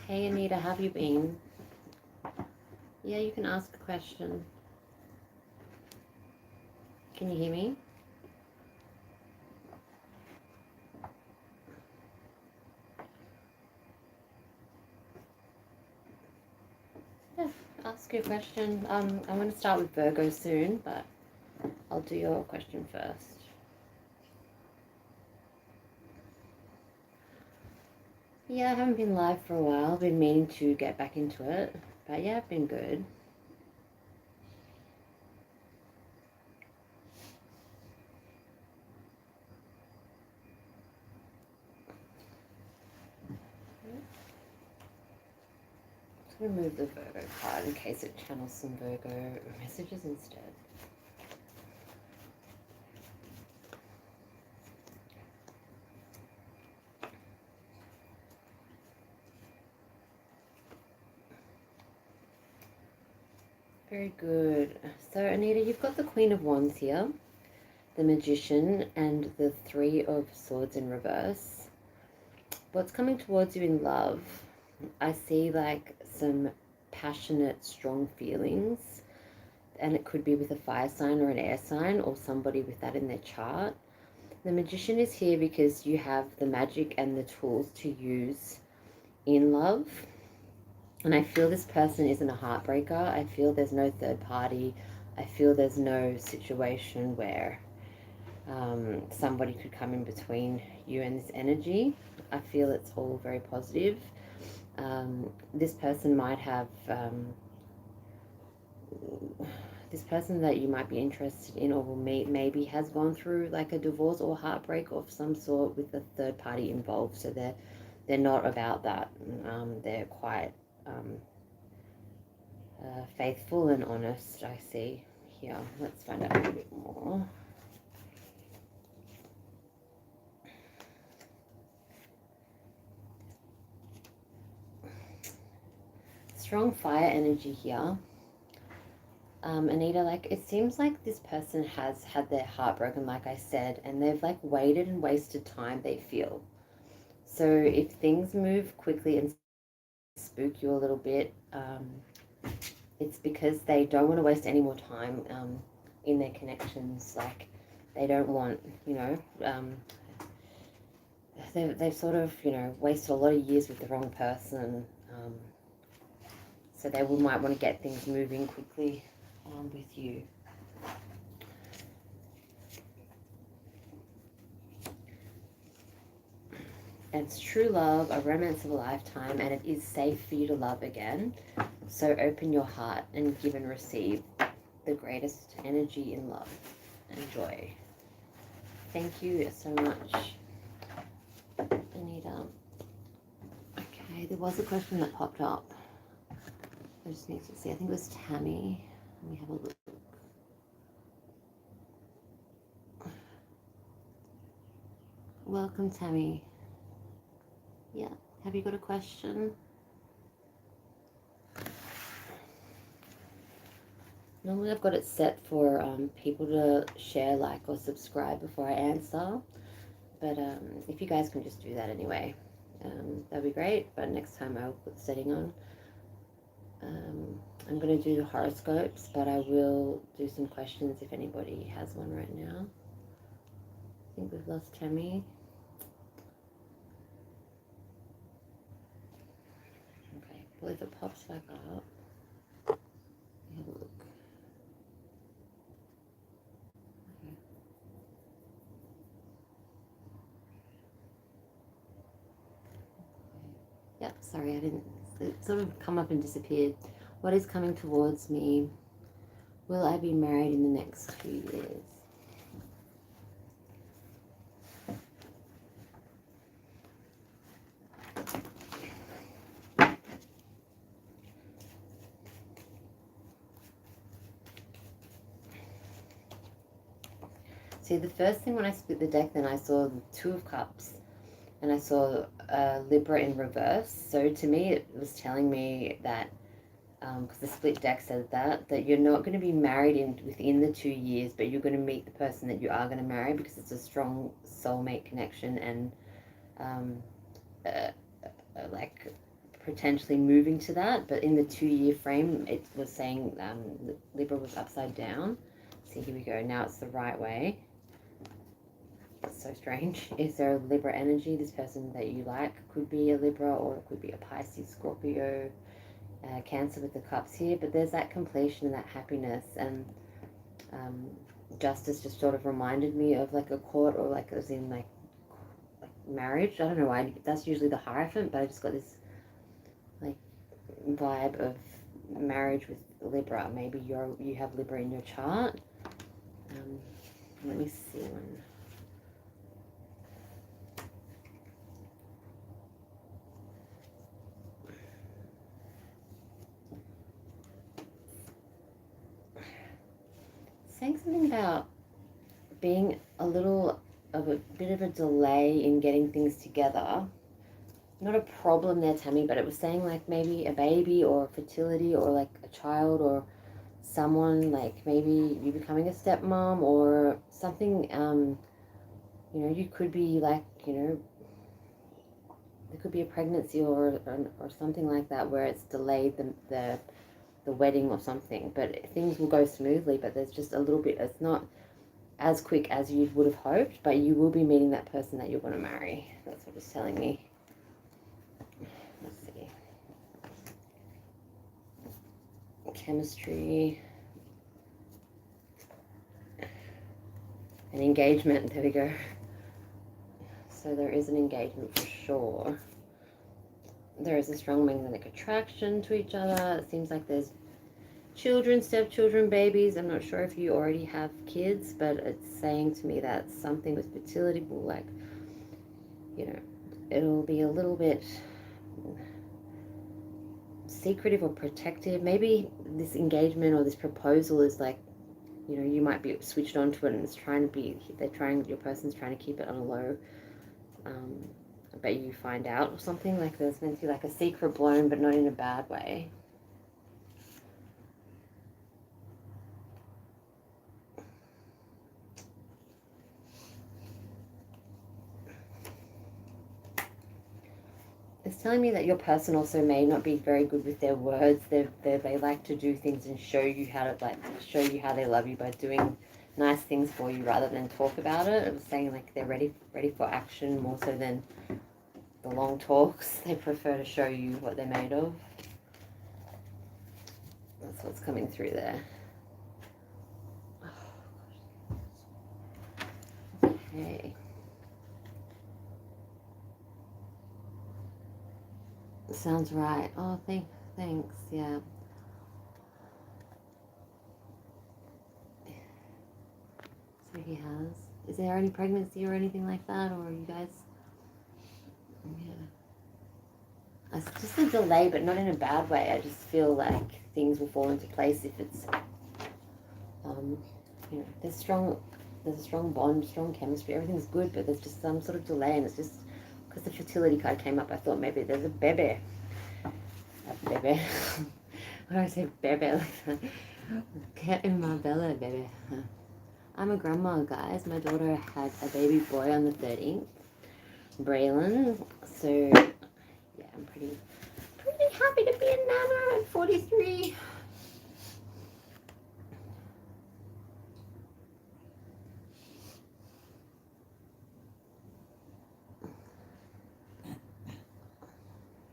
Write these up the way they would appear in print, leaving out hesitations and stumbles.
Hey Anita, how have you been? Yeah, you can ask a question. Can you hear me? Yeah, ask your question. I'm going to start with Virgo soon, but I'll do your question first. Yeah, I haven't been live for a while. I've been meaning to get back into it, but yeah, I've been good. I'm going to move the Virgo card in case it channels some Virgo messages instead. Very good. So Anita, you've got the Queen of Wands here, the Magician, and the Three of Swords in reverse. What's coming towards you in love? I see like some passionate, strong feelings, and it could be with a fire sign or an air sign or somebody with that in their chart. The Magician is here because you have the magic and the tools to use in love. And I feel this person isn't a heartbreaker. I feel there's no third party. I feel there's no situation where somebody could come in between you and this energy. I feel it's all very positive. This person might have this person that you might be interested in or will meet maybe has gone through like a divorce or heartbreak of some sort with a third party involved. So they're not about that. They're quite faithful and honest, I see here. Let's find out a little bit more. Strong fire energy here. Anita, like it seems like this person has had their heart broken, like I said, and they've like waited and wasted time, they feel. So if things move quickly and spook you a little bit, it's because they don't want to waste any more time in their connections. Like they don't want, they've sort of, wasted a lot of years with the wrong person. So they might want to get things moving quickly with you. It's true love, a romance of a lifetime, and it is safe for you to love again. So open your heart and give and receive the greatest energy in love and joy. Thank you so much, Anita. Okay, there was a question that popped up. I just need to see. I think it was Tammy. Let me have a look. Welcome, Tammy. Yeah. Have you got a question? Normally I've got it set for people to share, like, or subscribe before I answer. But if you guys can just do that anyway, that'd be great. But next time I'll put the setting on. I'm going to do horoscopes, but I will do some questions if anybody has one right now. I think we've lost Tammy. Okay, well if it pops back up, have a look. Okay. Yep, sorry, I didn't, it sort of come up and disappeared. What is coming towards me? Will I be married in the next 2 years? See, the first thing when I split the deck, then I saw the Two of Cups, and I saw Libra in reverse. So to me, it was telling me that, because the split deck said that you're not going to be married within the 2 years, but you're going to meet the person that you are going to marry because it's a strong soulmate connection and like potentially moving to that, but in the 2-year frame, it was saying Libra was upside down. See, here we go. Now it's the right way. It's so strange. Is there a Libra energy? This person that you like could be a Libra, or it could be a Pisces, Scorpio, Cancer with the cups here. But there's that completion and that happiness, and justice just sort of reminded me of like a court, or like as in like marriage. I don't know why that's usually the Hierophant, but I just got this like vibe of marriage with Libra. Maybe you have Libra in your chart. Let me see one. Saying something about being a bit of a delay in getting things together. Not a problem there, Tammy, but it was saying like maybe a baby or fertility or like a child or someone, like maybe you becoming a stepmom or something. You know, you could be like, you know, there could be a pregnancy or something like that where it's delayed the wedding or something, but things will go smoothly, but there's just a little bit, it's not as quick as you would have hoped, but you will be meeting that person that you're going to marry. That's what it's telling me. Let's see. Chemistry. An engagement. There we go. So there is an engagement for sure. There is a strong magnetic attraction to each other. It seems like there's children, stepchildren, babies. I'm not sure if you already have kids, but it's saying to me that something with fertility will, like, you know, it'll be a little bit secretive or protective. Maybe this engagement or this proposal is like, you know, you might be switched onto it and it's trying to be, your person's trying to keep it on a low, but you find out or something. Like there's meant to be like a secret blown, but not in a bad way. It's telling me that your person also may not be very good with their words. They like to do things and show you how how they love you by doing nice things for you rather than talk about it. It was saying like they're ready for action more so than the long talks. They prefer to show you what they're made of. That's what's coming through there. Okay. Sounds right. Oh, thanks. Yeah. So he has. Is there any pregnancy or anything like that, or are you guys? Yeah. It's just a delay, but not in a bad way. I just feel like things will fall into place if it's, you know, there's a strong bond, strong chemistry. Everything's good, but there's just some sort of delay, and it's just. Because the fertility card came up, I thought maybe there's a bebe. A bebe. Why do I say bebe? Get in my belly, baby. I'm a grandma, guys. My daughter had a baby boy on the 13th, Braylon. So, yeah, I'm pretty happy to be a nana at 43.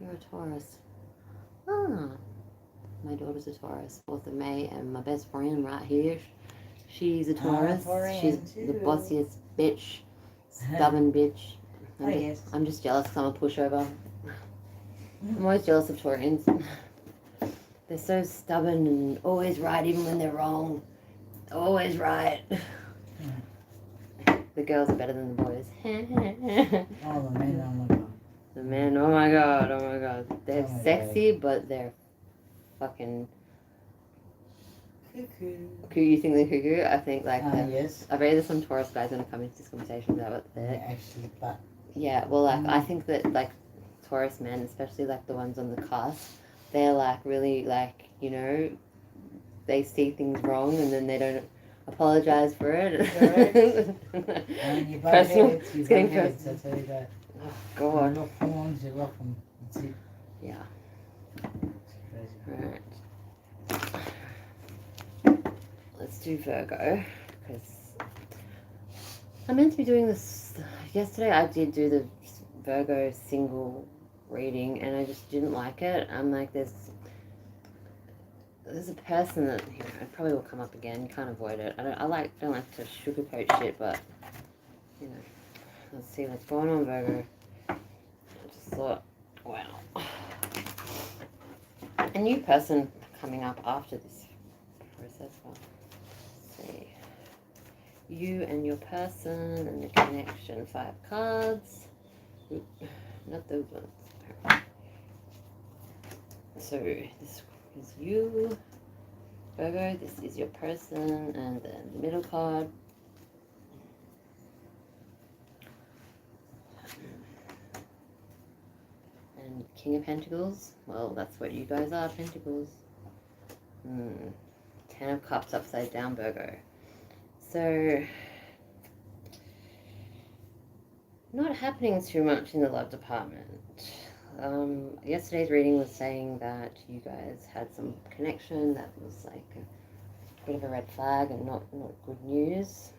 You're a Taurus. Ah, my daughter's a Taurus, 4th of May, and my best friend right here, she's a Taurus. She's the bossiest bitch, stubborn bitch. I'm just jealous because I'm a pushover. I'm always jealous of Taurians. They're so stubborn and always right even when they're wrong. Always right. The girls are better than the boys. Oh, the men, oh my god. The men, oh my god. They're sexy, but they're fucking cuckoo. You think they're cuckoo? I think like yes. I bet there's some Taurus guys gonna come into this conversation about what they're actually, but yeah, well, like I think that like Taurus men, especially like the ones on the cusp, they're like really like, you know, they see things wrong and then they don't apologize for it. And you Personal. it's getting personal. I tell you that. Oh God. You lock horns, you lock them. That's it. Yeah. It's crazy. Alright. Let's do Virgo, because I meant to be doing this yesterday. I did do the Virgo single reading and I just didn't like it. I'm like, there's a person that, you know, it probably will come up again. You can't avoid it. I don't like to sugarcoat shit, but you know, let's see what's going on, Virgo. I just thought, wow, a new person coming up after this process. Well, let's see, you and your person and the connection. 5 cards. Oop, not those ones. So this is you, Virgo. This is your person, and then the middle card. And King of Pentacles. Well, that's what you guys are, Pentacles. 10 of Cups upside down, Virgo. So, not happening too much in the love department. Yesterday's reading was saying that you guys had some connection that was like a bit of a red flag and not good news.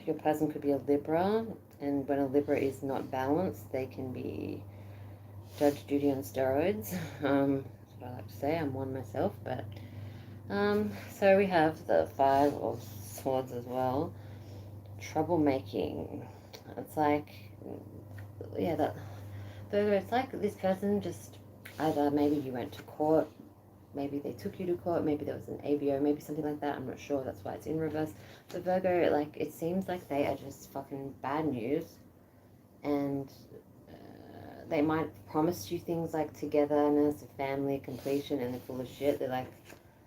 Your person could be a Libra, and when a Libra is not balanced, they can be Judge Judy on steroids. That's what I like to say. I'm one myself, but so we have the 5 of Swords as well. Troublemaking. It's like, yeah, that Virgo. It's like this person just either maybe you went to court, maybe they took you to court, maybe there was an ABO, maybe something like that. I'm not sure. That's why it's in reverse. But Virgo, like, it seems like they are just fucking bad news, and they might have promised you things like togetherness, a family, completion, and they're full of shit. They're like,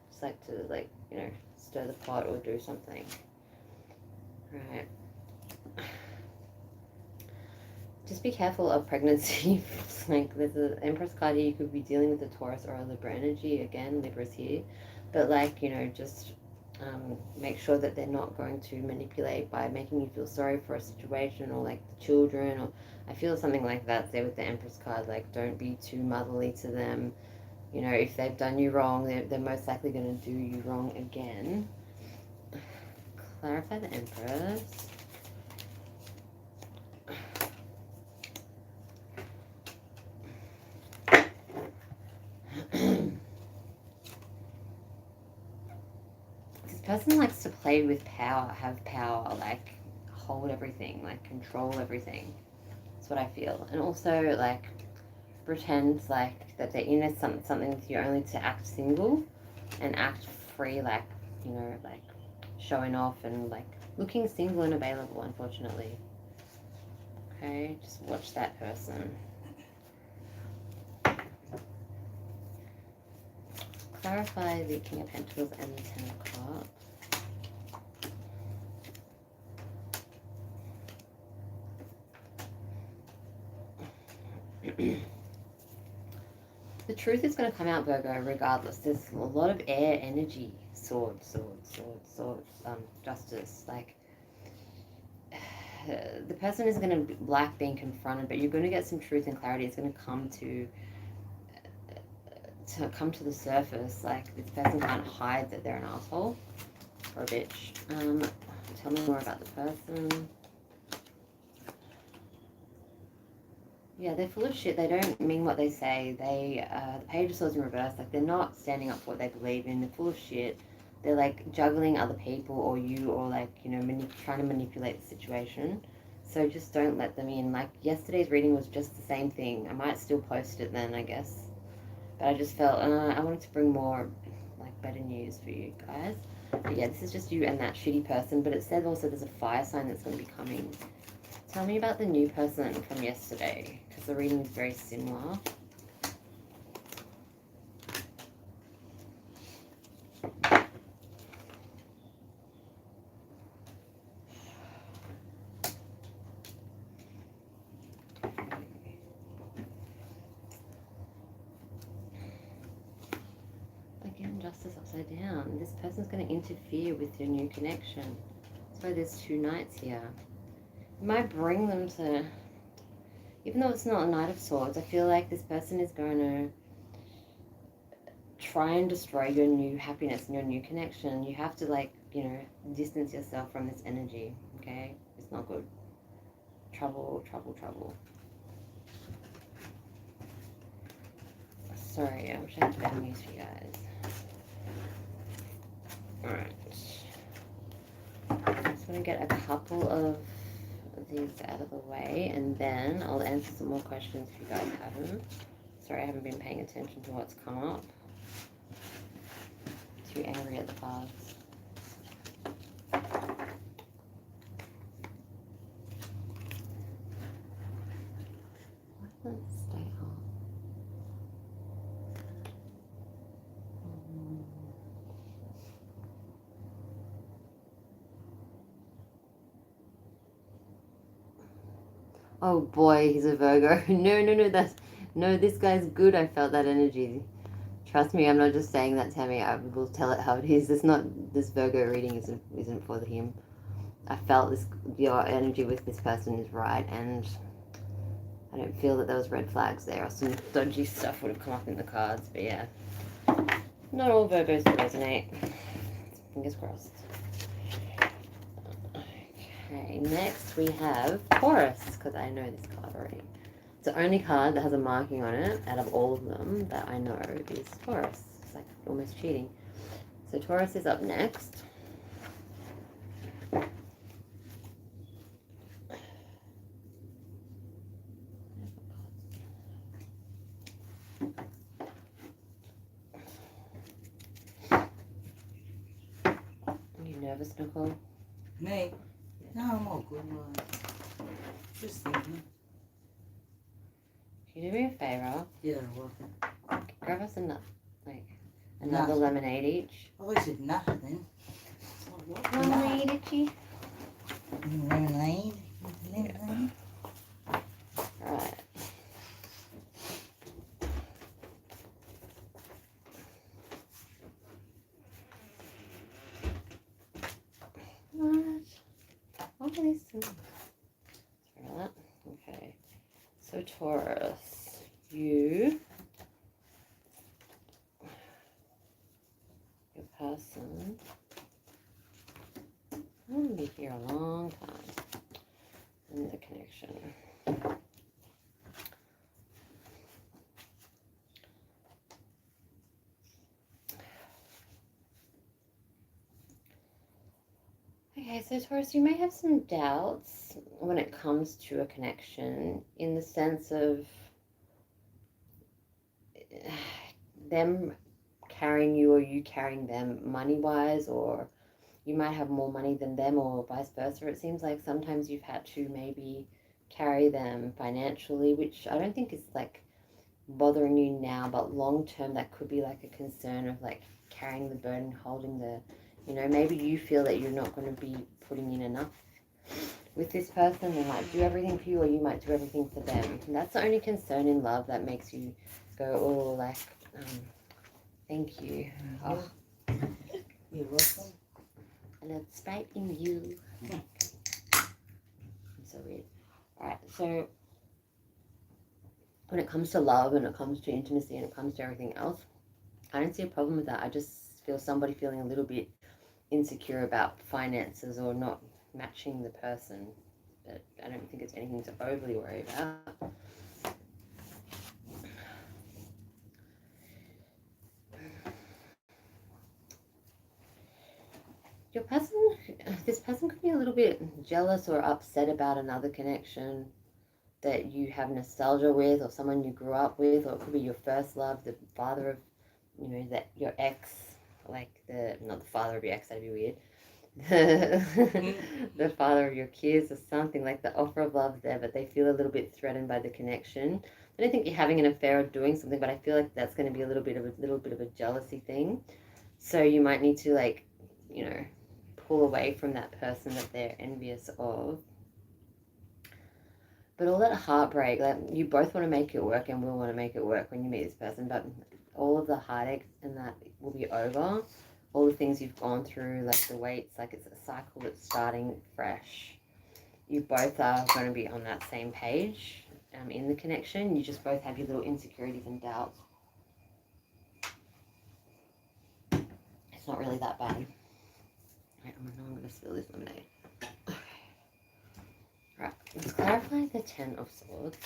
just like to, like, you know, stir the pot or do something. Right. Just be careful of pregnancy. Like, there's an Empress card here. You could be dealing with a Taurus or a Libra energy. Again, Libra's here. But, like, you know, just make sure that they're not going to manipulate by making you feel sorry for a situation, or, like, the children. Or I feel something like that there with the Empress card. Like, don't be too motherly to them. You know, if they've done you wrong, they're most likely going to do you wrong again. Clarify the Empress. This person likes to play with power, have power, like hold everything, like control everything. That's what I feel. And also, like, pretend like that they're in something with you only to act single and act free, like, you know, like showing off and like looking single and available, unfortunately. Okay, just watch that person. Clarify the King of Pentacles and the 10 of Cups. The truth is going to come out, Virgo, regardless. There's a lot of air energy. Swords, justice. Like, the person is going to like being confronted, but you're going to get some truth and clarity. It's going to come to the surface. Like, this person can't hide that they're an asshole or a bitch. Tell me more about the person. Yeah, they're full of shit. They don't mean what they say. They, the Page of Swords in reverse, like, they're not standing up for what they believe in. They're full of shit. They're, like, juggling other people or you, or, like, you know, trying to manipulate the situation. So just don't let them in. Like, yesterday's reading was just the same thing. I might still post it then, I guess. But I just felt, I wanted to bring more, like, better news for you guys. But yeah, this is just you and that shitty person. But it said also there's a fire sign that's going to be coming. Tell me about the new person from yesterday, because the reading is very similar. Again, justice upside down. This person's going to interfere with your new connection. That's why there's 2 knights here. might bring them to, even though it's not a Knight of Swords, I feel like this person is going to try and destroy your new happiness and your new connection. You have to, like, you know, distance yourself from this energy, okay? It's not good. Trouble, trouble, trouble. Sorry, I wish I had better news for you guys. Alright. I just want to get a couple of these out of the way, and then I'll answer some more questions if you guys have them. Sorry, I haven't been paying attention to what's come up. Too angry at the cards. Let's stay on. Oh boy, he's a Virgo. No, this guy's good. I felt that energy. Trust me, I'm not just saying that, Tammy. I will tell it how it is. This Virgo reading isn't for him. I felt this, your energy with this person is right, and I don't feel that there was red flags there, or some dodgy stuff would have come up in the cards. But yeah, not all Virgos resonate. Fingers crossed. Okay, next we have Taurus, because I know this card already. It's the only card that has a marking on it out of all of them that I know is Taurus. It's like almost cheating. So Taurus is up next. Are you nervous, Nicole? Me? No, I'm all good. Just thinking. Can you do me a favor? Yeah, welcome. Grab us another Nut. lemonade each. I always said nut then. What? Lemonade itchy. Lemonade? Lemonade? Alright. What are these things? Sorry about that. Okay. So Taurus, your person, I'm going to be here a long time in the connection. Okay, so Taurus, you may have some doubts when it comes to a connection, in the sense of them carrying you or you carrying them money-wise, or you might have more money than them, or vice versa. It seems like sometimes you've had to maybe carry them financially, which I don't think is like bothering you now, but long term that could be like a concern of like carrying the burden, holding the, you know, maybe you feel that you're not going to be putting in enough with this person. They might do everything for you, or you might do everything for them. And that's the only concern in love that makes you go, oh, like, thank you. Oh. You're welcome. And it's spite in you. I'm so weird. Alright, so when it comes to love and it comes to intimacy and it comes to everything else, I don't see a problem with that. I just feel somebody feeling a little bit insecure about finances or not matching the person. But I don't think it's anything to overly worry about. This person could be a little bit jealous or upset about another connection that you have nostalgia with, or someone you grew up with, or it could be your first love, the father of, you know, that your ex, like not the father of your ex, that'd be weird. The father of your kids, or something, like the offer of love there, but they feel a little bit threatened by the connection. I don't think you're having an affair or doing something, but I feel like that's going to be a little bit of a jealousy thing. So you might need to, like, you know, pull away from that person that they're envious of. But all that heartbreak, like, you both want to make it work and will want to make it work when you meet this person, but all of the heartache and that will be over. All the things you've gone through, like the weights, like it's a cycle that's starting fresh. you both are going to be on that same page in the connection. You just both have your little insecurities and doubts. It's not really that bad. Right, I'm going to spill this lemonade. Okay. Right, let's clarify the 10 of Swords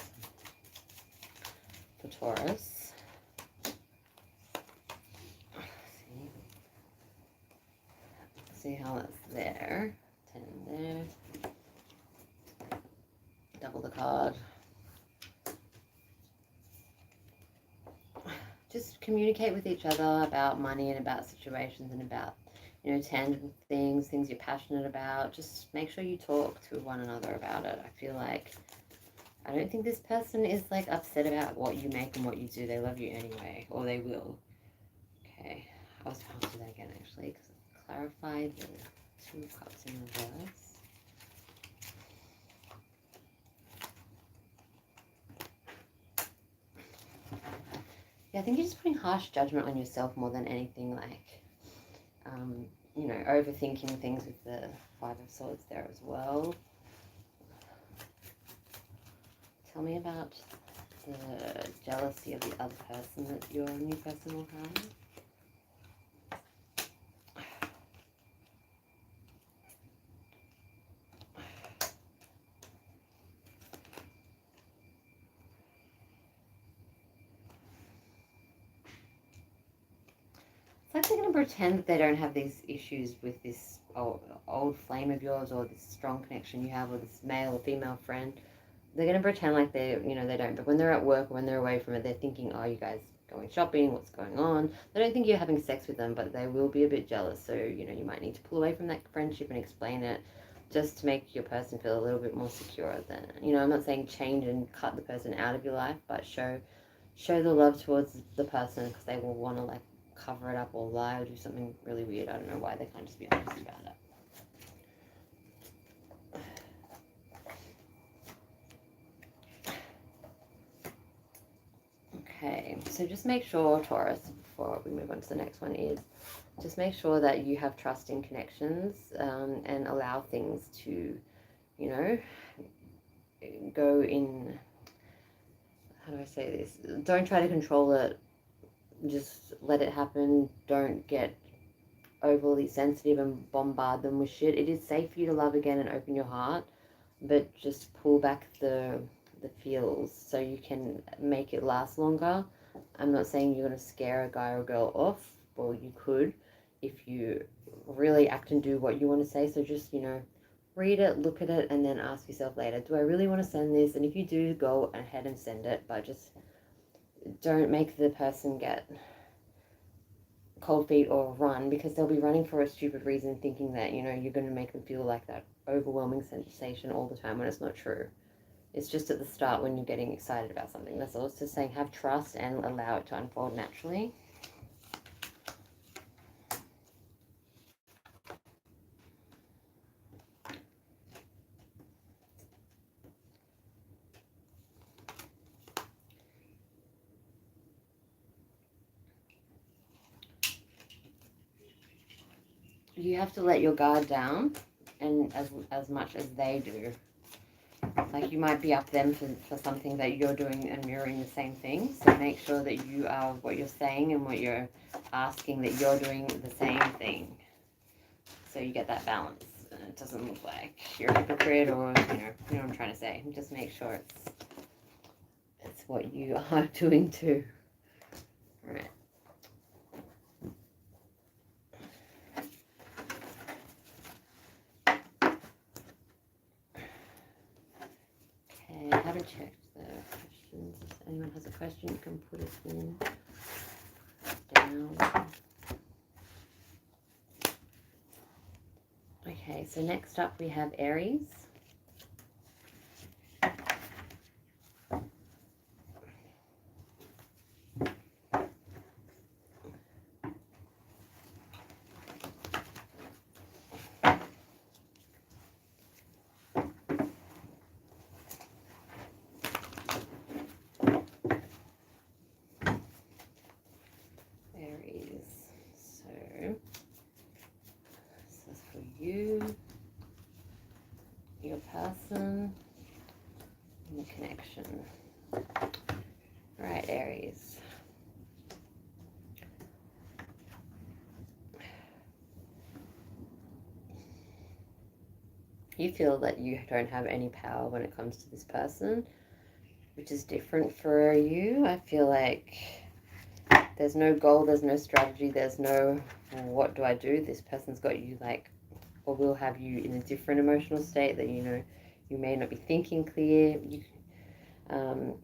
for Taurus. See how that's there. 10 there. Double the card. Just communicate with each other about money and about situations and about, you know, tangible things you're passionate about. Just make sure you talk to one another about it. I feel like, I don't think this person is like upset about what you make and what you do. They love you anyway, or they will. Okay, I was trying to do that again actually, because clarify the 2 of Cups in reverse. Yeah, I think you're just putting harsh judgment on yourself more than anything, like, you know, overthinking things with the 5 of Swords there as well. Tell me about the jealousy of the other person that your new person will have. It's like they're going to pretend that they don't have these issues with this old flame of yours, or this strong connection you have, or this male or female friend. They're going to pretend like they, you know, they don't. But when they're at work or when they're away from it, they're thinking, oh, you guys going shopping, what's going on? They don't think you're having sex with them, but they will be a bit jealous. So, you know, you might need to pull away from that friendship and explain it, just to make your person feel a little bit more secure. Than, you know, I'm not saying change and cut the person out of your life, but show the love towards the person, because they will want to, like, cover it up or lie or do something really weird. I don't know why. They can't just be honest about it. Okay, so just make sure, Taurus, before we move on to the next one, is just make sure that you have trust in connections, and allow things to, you know, go in, how do I say this? Don't try to control it. Just let it happen. Don't get overly sensitive and bombard them with shit. It is safe for you to love again and open your heart, but just pull back the feels so you can make it last longer. I'm not saying you're going to scare a guy or girl off. Well, you could if you really act and do what you want to say. So just, you know, read it, look at it, and then ask yourself later, do I really want to send this? And if you do, go ahead and send it, but just don't make the person get cold feet or run, because they'll be running for a stupid reason, thinking that, you know, you're going to make them feel like that overwhelming sensation all the time, when it's not true. It's just at the start when you're getting excited about something. That's all. It's just saying have trust and allow it to unfold naturally. You have to let your guard down, and as much as they do. Like, you might be up them for something that you're doing and mirroring the same thing. So make sure that you are, what you're saying and what you're asking, that you're doing the same thing. So you get that balance. And it doesn't look like you're a hypocrite, or, you know what I'm trying to say. Just make sure it's what you are doing too. All right. Okay, how to check the questions. If anyone has a question, you can put it in down. Okay, so next up we have Aries. person and the connection. Right, Aries. You feel that you don't have any power when it comes to this person, which is different for you. I feel like there's no goal, there's no strategy, there's no what do I do. This person's got you like, or will have you in a different emotional state that you may not be thinking clear.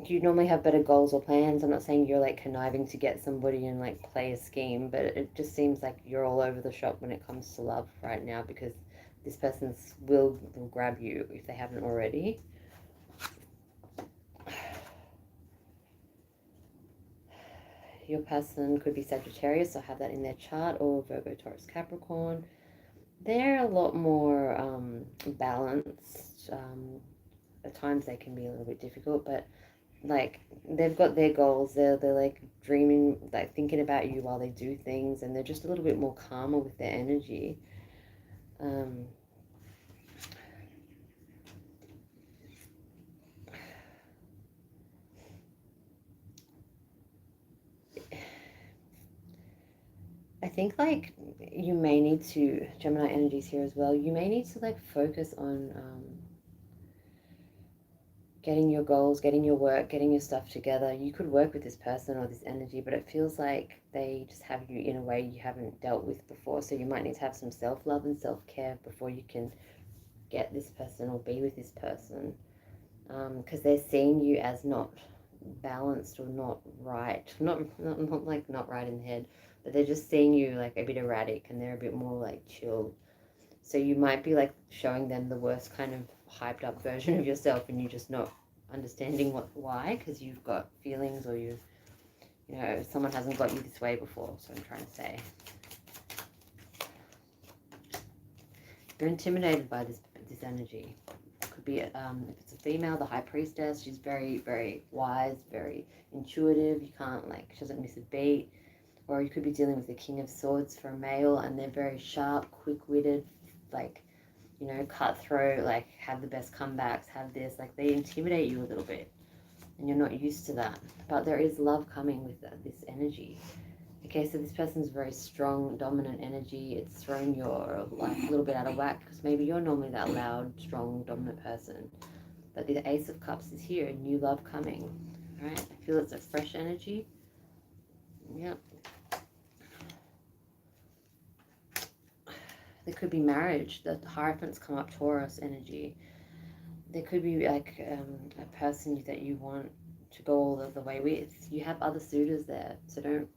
You normally have better goals or plans. I'm not saying you're like conniving to get somebody and like play a scheme, but it just seems like you're all over the shop when it comes to love right now, because this person's will grab you if they haven't already. Your person could be Sagittarius, so have that in their chart, or Virgo, Taurus, Capricorn. They're a lot more balanced. At times they can be a little bit difficult, but like they've got their goals. They're like dreaming, like thinking about you while they do things, and they're just a little bit more calmer with their energy. I think like you may need to, Gemini energies here as well, you may need to like focus on getting your goals, getting your work, getting your stuff together. You could work with this person or this energy, but it feels like they just have you in a way you haven't dealt with before. So you might need to have some self-love and self-care before you can get this person or be with this person. Because they're seeing you as not balanced or not right. Not like not right in the head, but they're just seeing you like a bit erratic, and they're a bit more like chill. So you might be like showing them the worst kind of hyped up version of yourself, and you're just not understanding why, because you've got feelings, or you know, someone hasn't got you this way before. So I'm trying to say you're intimidated by this energy. Could be if it's a female, the High Priestess. She's very, very wise, very intuitive. You can't like, she doesn't miss a beat. Or you could be dealing with the King of Swords for a male, and they're very sharp, quick-witted, like, you know, cutthroat, like have the best comebacks, have this, like they intimidate you a little bit, and you're not used to that. But there is love coming with this energy. Okay, so this person's very strong, dominant energy. It's thrown your life a little bit out of whack, because maybe you're normally that loud, strong, dominant person. But the Ace of Cups is here, new love coming. All right, I feel it's a fresh energy. Yep. There could be marriage. The Hierophants come up, Taurus energy. There could be like a person that you want to go all the way with. You have other suitors there, so don't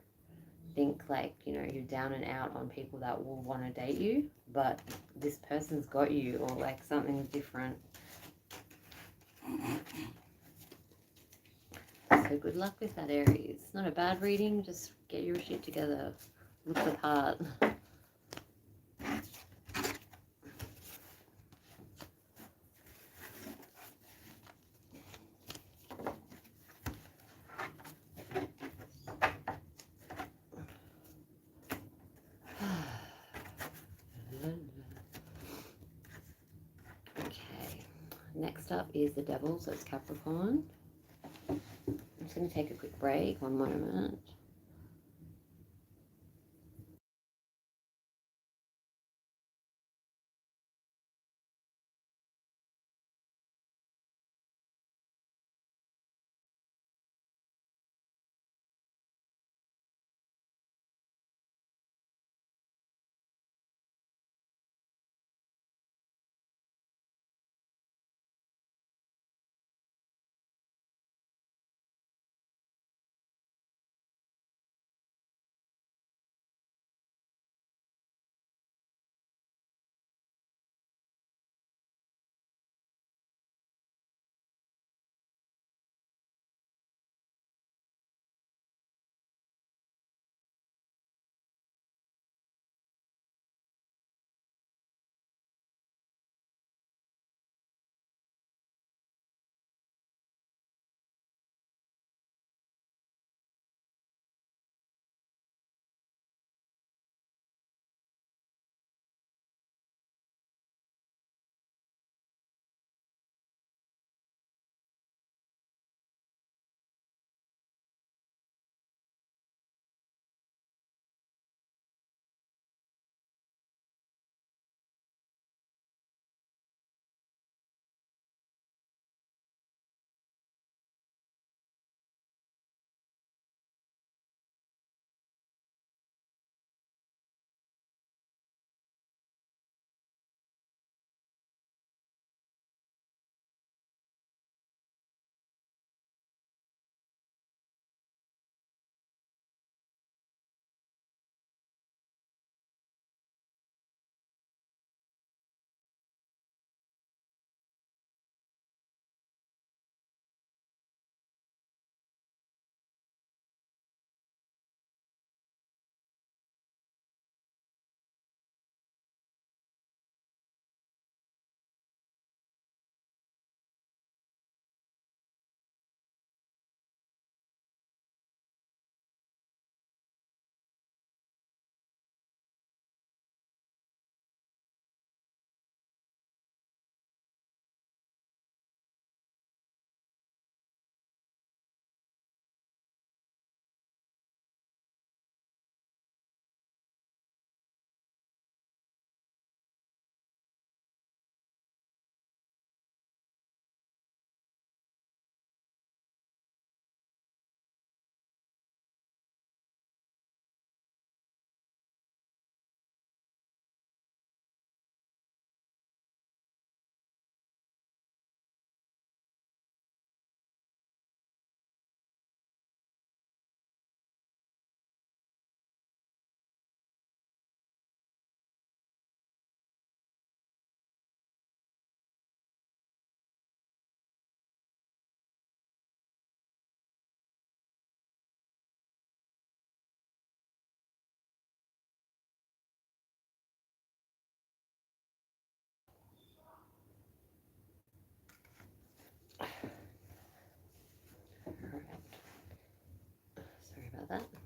think like, you know, you're down and out on people that will want to date you, but this person's got you, or like something's different. So good luck with that, Aries. It's not a bad reading, just get your shit together. Look with heart. Next up is the Devil, so it's Capricorn. I'm just going to take a quick break, one moment.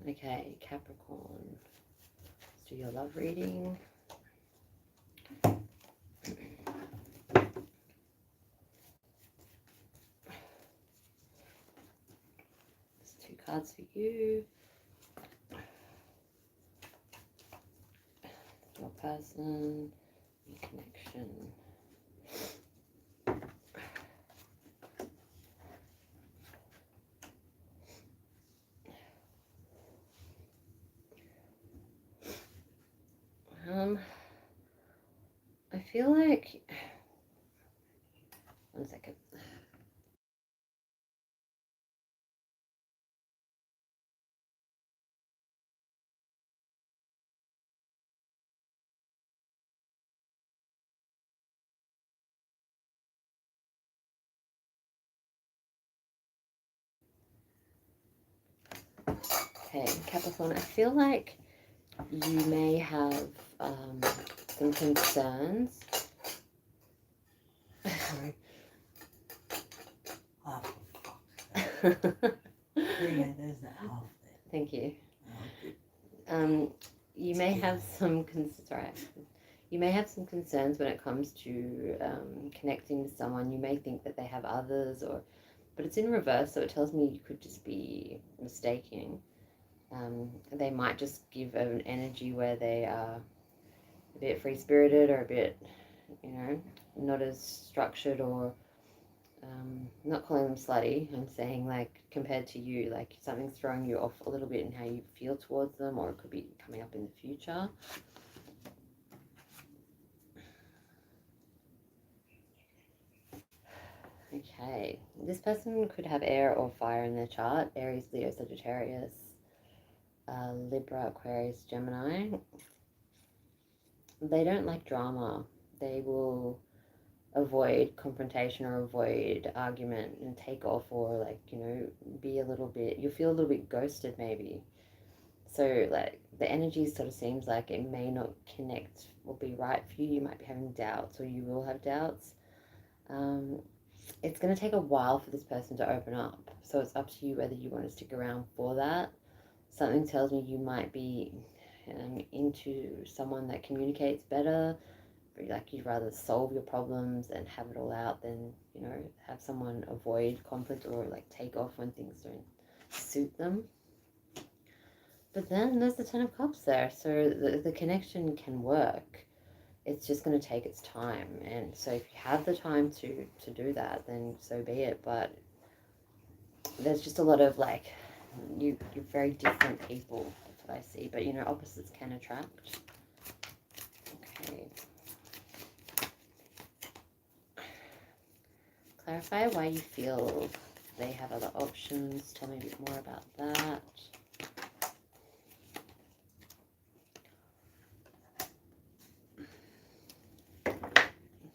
Okay, Capricorn. Let's do your love reading. There's 2 cards for you. Your person, your connection. I feel like, one second. Okay, Capricorn, I feel like you may have some concerns. Sorry. Half of fuck. Yeah, there's that half there. Thank you. Oh, You may have some You may have some concerns when it comes to connecting with someone. You may think that they have others, but it's in reverse, so it tells me you could just be mistaking. They might just give an energy where they are a bit free-spirited or a bit, not as structured, or not calling them slutty. I'm saying, like, compared to you, like something's throwing you off a little bit in how you feel towards them, or it could be coming up in the future. Okay, this person could have air or fire in their chart: Aries, Leo, Sagittarius, Libra, Aquarius, Gemini. They don't like drama. They will avoid confrontation or avoid argument and take off, or like, be a little bit, you'll feel a little bit ghosted maybe. So like the energy sort of seems like it may not connect or be right for you. You might be having doubts, or you will have doubts. It's going to take a while for this person to open up, so it's up to you whether you want to stick around for that. Something tells me you might be into someone that communicates better. Like, you'd rather solve your problems and have it all out than, have someone avoid conflict or like take off when things don't suit them. But then there's the 10 of Cups there, so the connection can work. It's just going to take its time, and so if you have the time to do that, then so be it. But there's just a lot of like, you're very different people. That's what I see. But opposites can attract. Okay. Clarify why you feel they have other options. Tell me a bit more about that.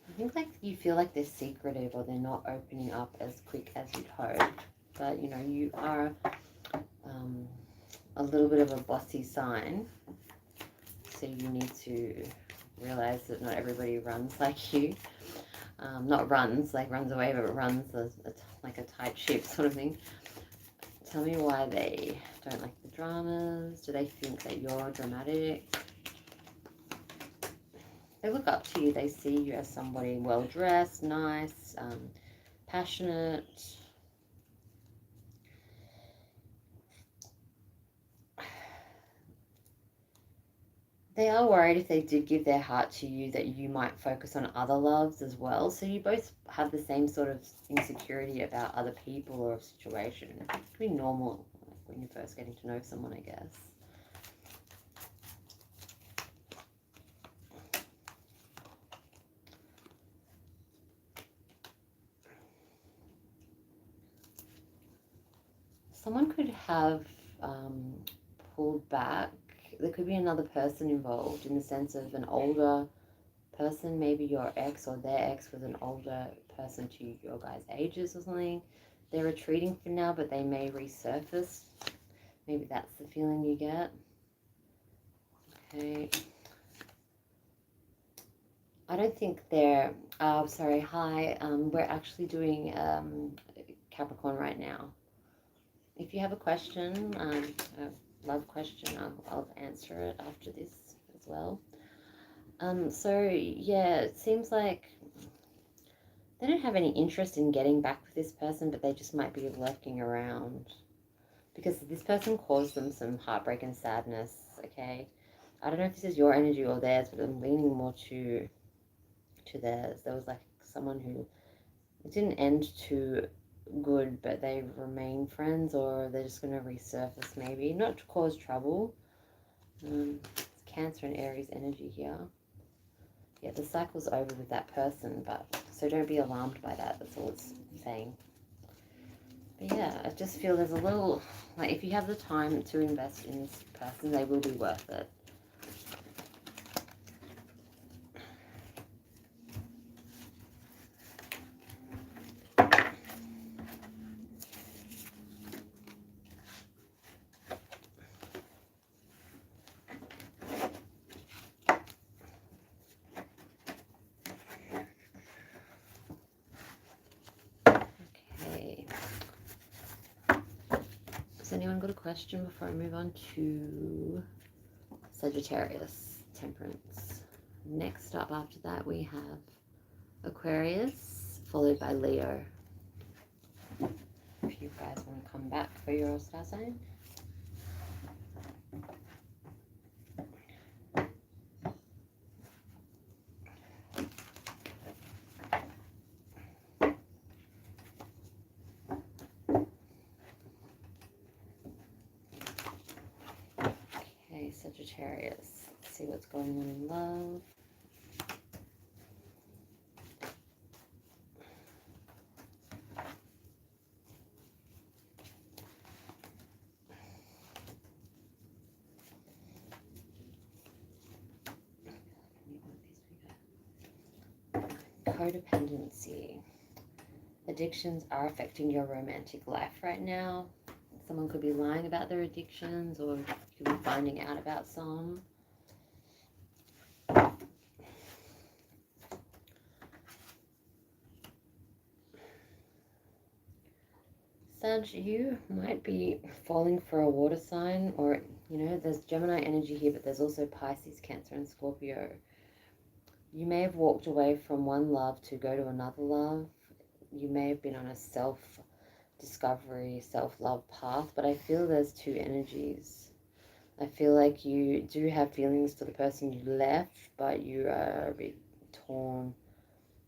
I think like you feel like they're secretive, or they're not opening up as quick as you'd hoped. But you are a little bit of a bossy sign, so you need to realize that not everybody runs like you. Not runs like runs away, but runs like a tight ship sort of thing. Tell me why they don't like the dramas. Do they think that you're dramatic? They look up to you. They see you as somebody well-dressed, nice, passionate. They are worried if they did give their heart to you that you might focus on other loves as well. So you both have the same sort of insecurity about other people or a situation. It's pretty normal, like, when you're first getting to know someone, I guess. Someone could have pulled back. There could be another person involved, in the sense of an older person. Maybe your ex or their ex was an older person to your guys' ages or something. They're retreating for now, but they may resurface. Maybe that's the feeling you get. Okay. I don't think they're... sorry, hi. We're actually doing Capricorn right now. If you have a question, love question. I'll answer it after this as well. So yeah, it seems like they don't have any interest in getting back with this person, but they just might be lurking around because this person caused them some heartbreak and sadness. Okay, I don't know if this is your energy or theirs, but I'm leaning more to theirs. There was like someone who it didn't end too good, but they remain friends, or they're just going to resurface maybe, not to cause trouble. It's Cancer and Aries energy here. Yeah, the cycle's over with that person, but so don't be alarmed by that. That's all it's saying. But yeah, I just feel there's a little, like if you have the time to invest in this person, they will be worth it. Has anyone got a question before I move on to Sagittarius, Temperance? Next up after that we have Aquarius, followed by Leo. If you guys want to come back for your star sign. Okay, Sagittarius. Let's see what's going on in love. Codependency. Addictions are affecting your romantic life right now. Someone could be lying about their addictions, or you could be finding out about some. Sag, you might be falling for a water sign, or, you know, there's Gemini energy here, but there's also Pisces, Cancer, and Scorpio. You may have walked away from one love to go to another love. You may have been on a self-discovery, self-love path, but I feel there's two energies. I feel like you do have feelings for the person you left, but you are a bit torn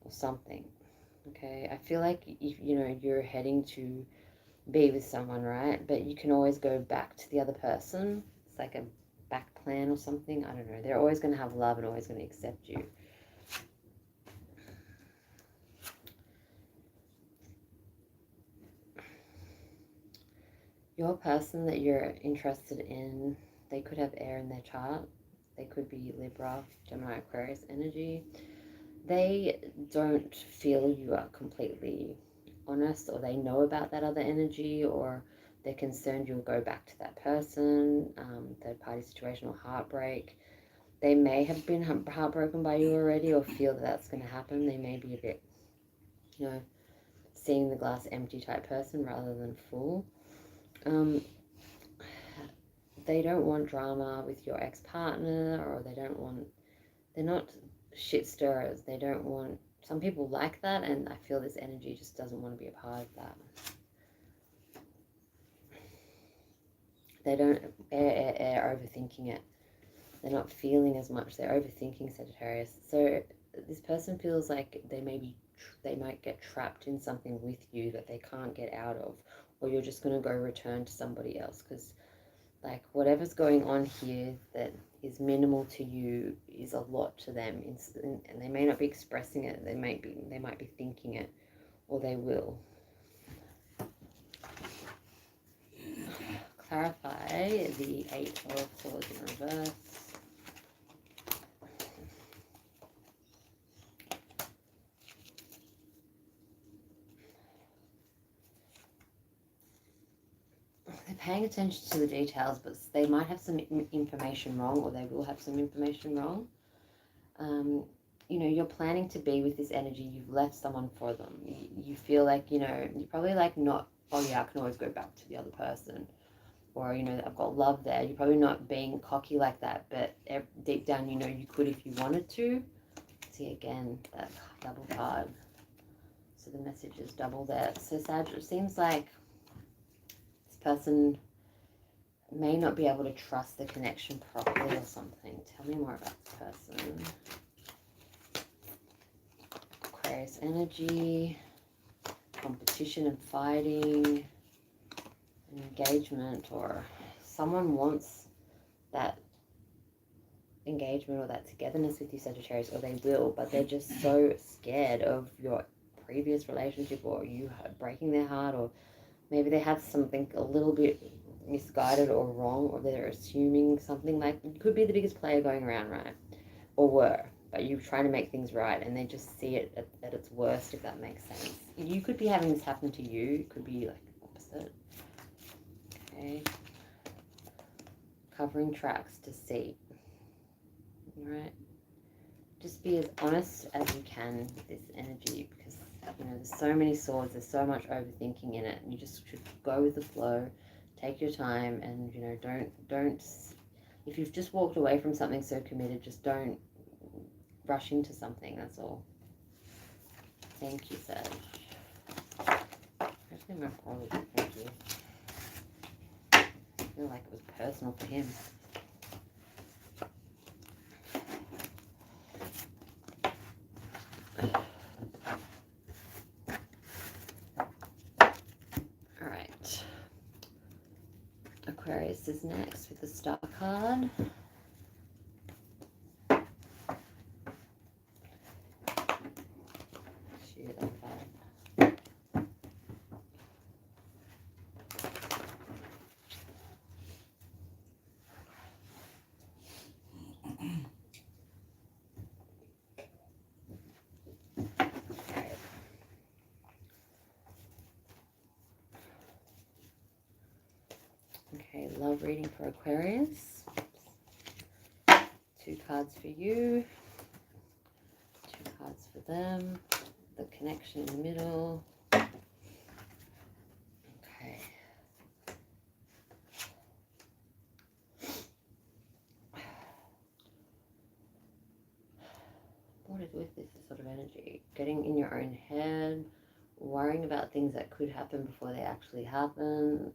or something. Okay, I feel like if you know you're heading to be with someone, right? But you can always go back to the other person. It's like a back plan or something. I don't know. They're always going to have love and always going to accept you. Your person that you're interested in, they could have air in their chart. They could be Libra, Gemini, Aquarius energy. They don't feel you are completely honest, or they know about that other energy, or they're concerned you'll go back to that person, third party situation or heartbreak. They may have been heartbroken by you already, or feel that that's going to happen. They may be a bit, you know, seeing the glass empty type person rather than full. They don't want drama with your ex-partner, or they're not shit stirrers. They don't want, some people like that, and I feel this energy just doesn't want to be a part of that. They don't overthinking it. They're not feeling as much. They're overthinking, Sagittarius. So this person feels like they might get trapped in something with you that they can't get out of, or you're just going to go return to somebody else, because like whatever's going on here that is minimal to you is a lot to them, and they may not be expressing it. They might be thinking it, or they will. Clarify the 8 of Swords in reverse. They're paying attention to the details, but they might have some information wrong, or they will have some information wrong. You know, you're planning to be with this energy. You've left someone for them. You feel like, you know, you're probably like not, oh yeah, I can always go back to the other person. or, you know, I've got love there. You're probably not being cocky like that, but deep down, you know, you could if you wanted to. See, again, that double card. So the message is double there. So Sag, it seems like this person may not be able to trust the connection properly or something. Tell me more about this person. Aquarius energy, competition and fighting, engagement, or someone wants that engagement or that togetherness with you, Sagittarius, or they will, but they're just so scared of your previous relationship or you breaking their heart, or maybe they have something a little bit misguided or wrong, or they're assuming something. Like, you could be the biggest player going around, right? Or were, but you're trying to make things right and they just see it at its worst, if that makes sense. You could be having this happen to you. It could be like opposite. Okay. Covering tracks, deceit. Right? Just be as honest as you can with this energy, because, you know, there's so many swords, there's so much overthinking in it. You just should go with the flow, take your time, and, you know, don't if you've just walked away from something so committed, just don't rush into something. That's all. Thank you, Sag. Actually, my apologies. Thank you. I feel like it was personal for him. Alright. Aquarius is next with the Star card. Shoot, okay. Okay, love reading for Aquarius. 2 cards for you. 2 cards for them. The connection in the middle. Okay. What is with this sort of energy? Getting in your own head, worrying about things that could happen before they actually happen.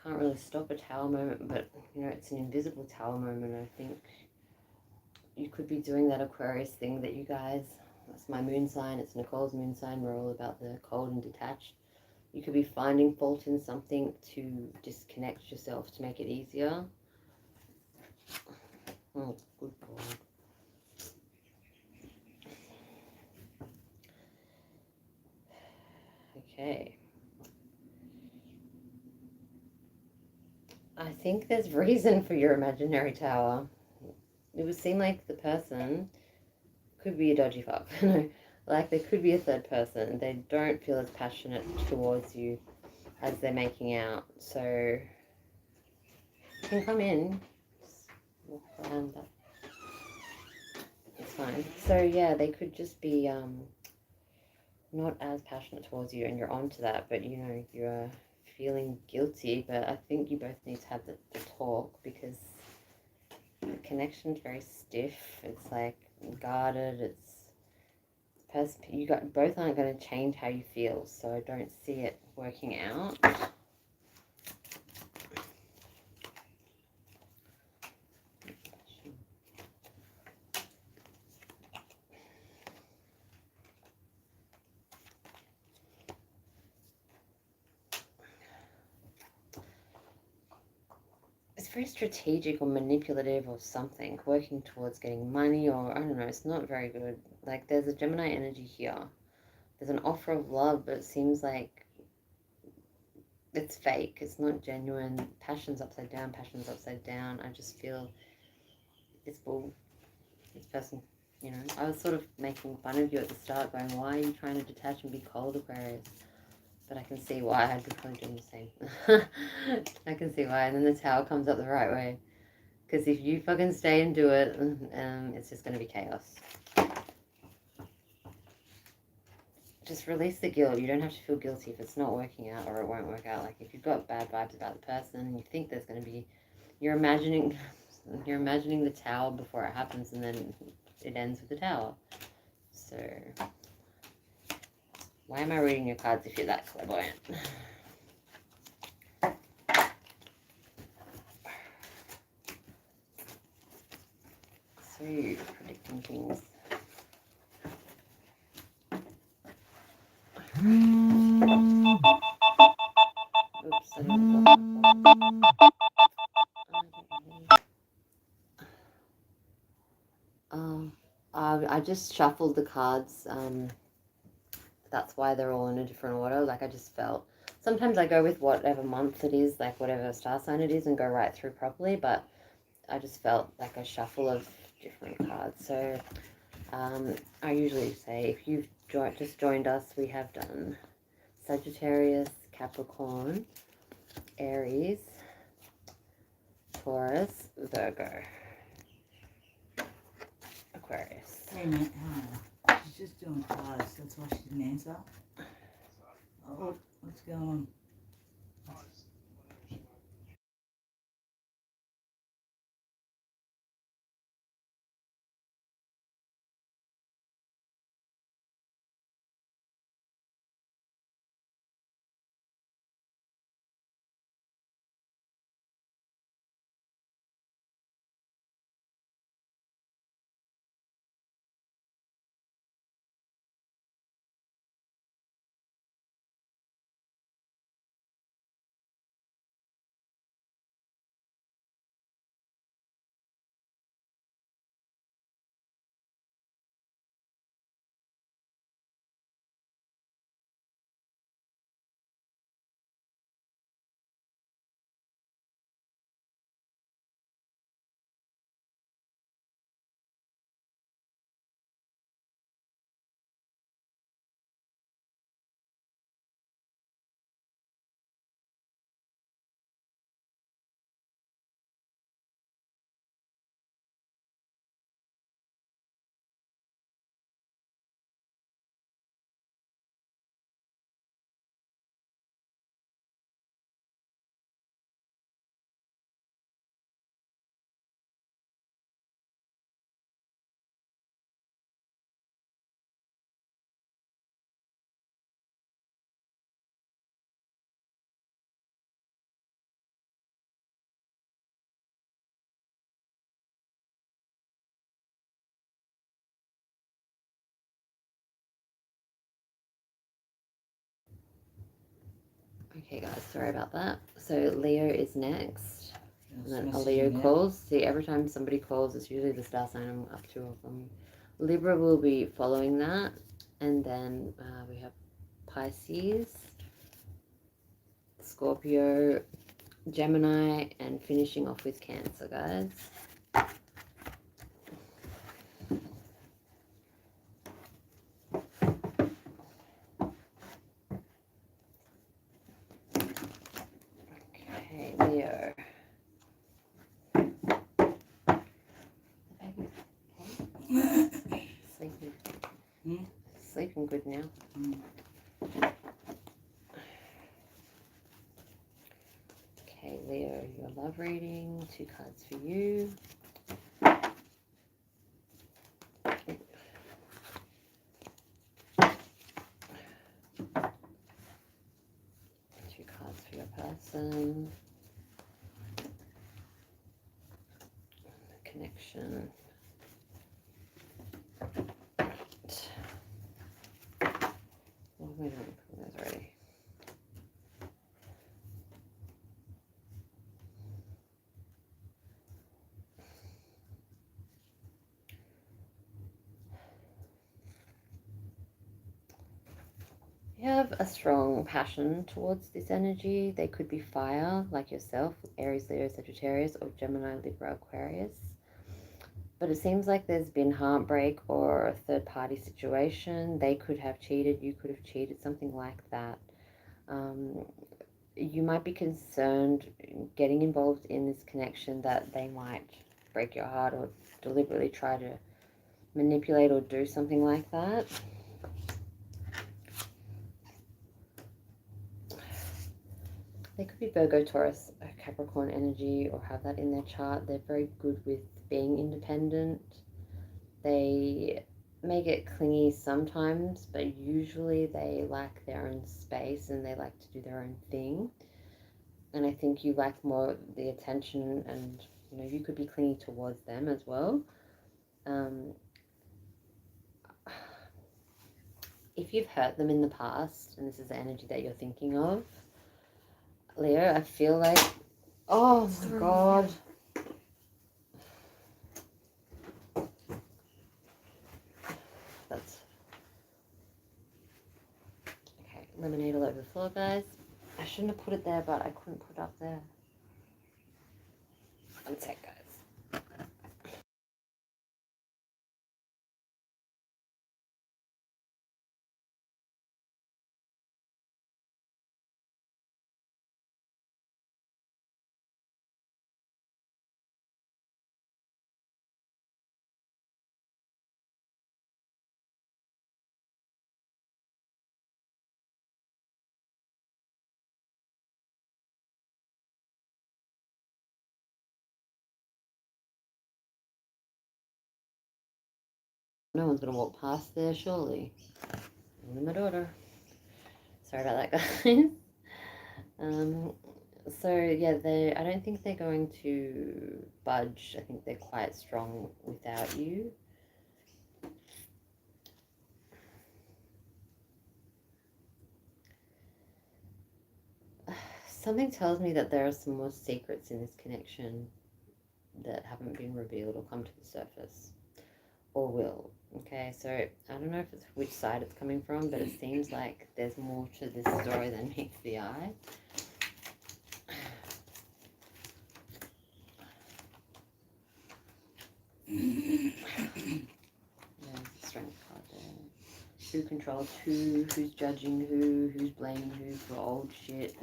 Can't really stop a tower moment, but, you know, it's an invisible tower moment. I think you could be doing that Aquarius thing that you guys, that's my moon sign, it's Nicole's moon sign, we're all about the cold and detached. You could be finding fault in something to disconnect yourself to make it easier. Oh, good God. Okay. I think there's reason for your imaginary tower. It would seem like the person could be a dodgy fuck. Like, there could be a third person. They don't feel as passionate towards you as they're making out. So, you can come in. Just walk around that. It's fine. So, yeah, they could just be not as passionate towards you, and you're onto that, but, you know, you're feeling guilty. But I think you both need to have the talk, because the connection's very stiff. It's like guarded. It's you both aren't going to change how you feel, so I don't see it working out. It's very strategic or manipulative or something, working towards getting money, or I don't know, it's not very good. Like, there's a Gemini energy here. There's an offer of love, but it seems like it's fake. It's not genuine. Passion's upside down. Passion's upside down. I just feel this person, you know, I was sort of making fun of you at the start, going, why are you trying to detach and be cold, Aquarius? But I can see why. I'd be probably doing the same. I can see why. And then the tower comes up the right way. Because if you fucking stay and do it, it's just going to be chaos. just release the guilt. You don't have to feel guilty if it's not working out or it won't work out. Like if you've got bad vibes about the person and you think there's going to be, you're imagining the tower before it happens, and then it ends with the tower. So why am I reading your cards if you're that clairvoyant? So predicting things. Oops, I didn't block the phone. I just shuffled the cards. That's why they're all in a different order. Like I just felt. Sometimes I go with whatever month it is, like whatever star sign it is, and go right through properly. But I just felt like a shuffle of different cards. So I usually say if you've just joined us, we have done Sagittarius, Capricorn, Aries, Taurus, Virgo, Aquarius. Hey, man. She's just doing cards. That's why she didn't answer. Oh, what's going on? Okay, guys, sorry about that. So Leo is next. And then a Leo calls. See, every time somebody calls, it's usually the star sign. I'm up two of them. Libra will be following that. And then we have Pisces, Scorpio, Gemini, and finishing off with Cancer, guys. Okay, Leo. Sleeping. Sleeping good now. Okay, Leo, your love reading. 2 cards for you. 2 cards for your person. Connection. Well, we don't put those already. You have a strong passion towards this energy. They could be fire, like yourself, Aries, Leo, Sagittarius, or Gemini, Libra, Aquarius. But it seems like there's been heartbreak or a third-party situation. They could have cheated. You could have cheated, something like that. You might be concerned getting involved in this connection that they might break your heart or deliberately try to manipulate or do something like that. They could be Virgo, Taurus, Capricorn energy, or have that in their chart. They're very good with being independent. They may get clingy sometimes, but usually they like their own space and they like to do their own thing. And I think you like more the attention, and you could be clingy towards them as well. If you've hurt them in the past, and this is the energy that you're thinking of, Leo, I feel like, oh my God. That's okay. Lemonade all over the floor, guys. I shouldn't have put it there, but I couldn't put it up there. One sec, guys. No one's gonna walk past there, surely. Only my daughter. Sorry about that, guys. So yeah, I don't think they're going to budge. I think they're quite strong without you. Something tells me that there are some more secrets in this connection that haven't been revealed or come to the surface, or will. Okay, so I don't know if it's which side it's coming from, but it seems like there's more to this story than meets the eye. There's the strength card there. Who controls who? Who's judging who? Who's blaming who for old shit?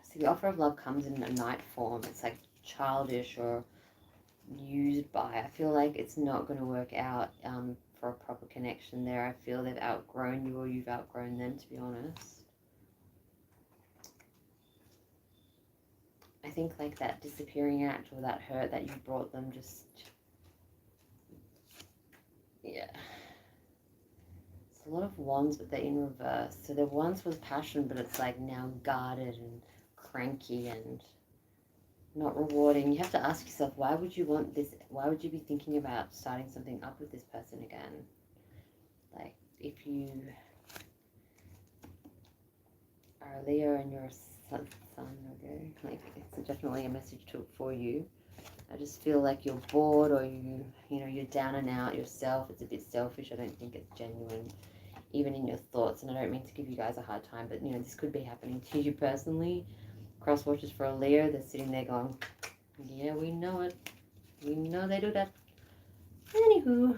See, the offer of love comes in a knight form. It's like childish or used by. I feel like it's not going to work out for a proper connection there. I feel they've outgrown you or you've outgrown them, to be honest. I think like that disappearing act or that hurt that you brought them just, yeah. It's a lot of wands, but they're in reverse. So there once was passion, but it's like now guarded and cranky and not rewarding. You have to ask yourself, why would you want this? Why would you be thinking about starting something up with this person again? Like, if you are a Leo and you're a sun, okay, like it's definitely a message for you. I just feel like you're bored, or you're down and out yourself. It's a bit selfish. I don't think it's genuine, even in your thoughts. And I don't mean to give you guys a hard time, but this could be happening to you personally. Cross watches for a Leo. They're sitting there going, yeah, we know it. We know they do that. Anywho,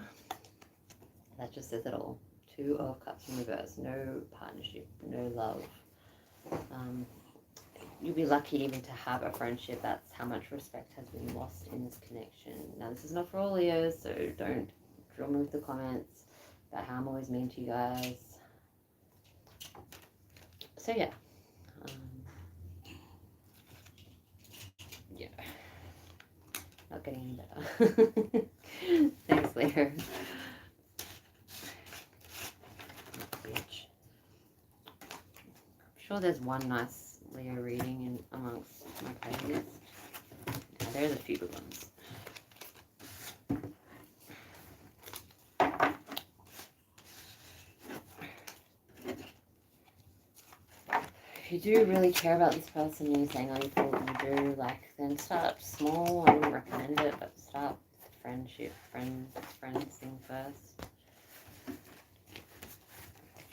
that just says it all. Two of Cups in reverse. No partnership. No love. You'll be lucky even to have a friendship. That's how much respect has been lost in this connection. Now, this is not for all Leos, so don't drill me with the comments about how I'm always mean to you guys. So, yeah. Yeah. Not getting any better. Thanks, Leo. I'm sure there's one nice Leo reading in amongst my playlist. Yeah, there's a few good ones. If you do really care about this person and you're saying, oh, you feel you do, then start small. I wouldn't recommend it, but start with friendship, friends thing first.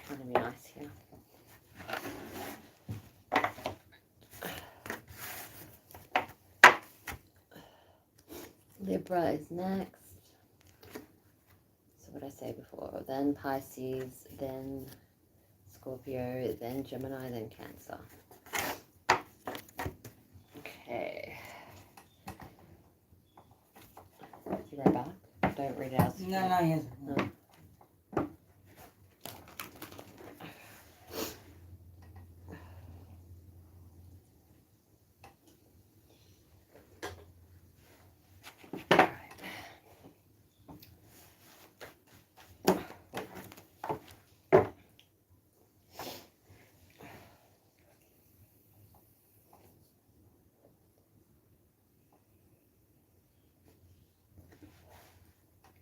Trying to be nice here. Libra is next. So what did I say before? Then Pisces, then Scorpio, then Gemini, then Cancer. Okay. right back. Don't read it out. No, he hasn't. No.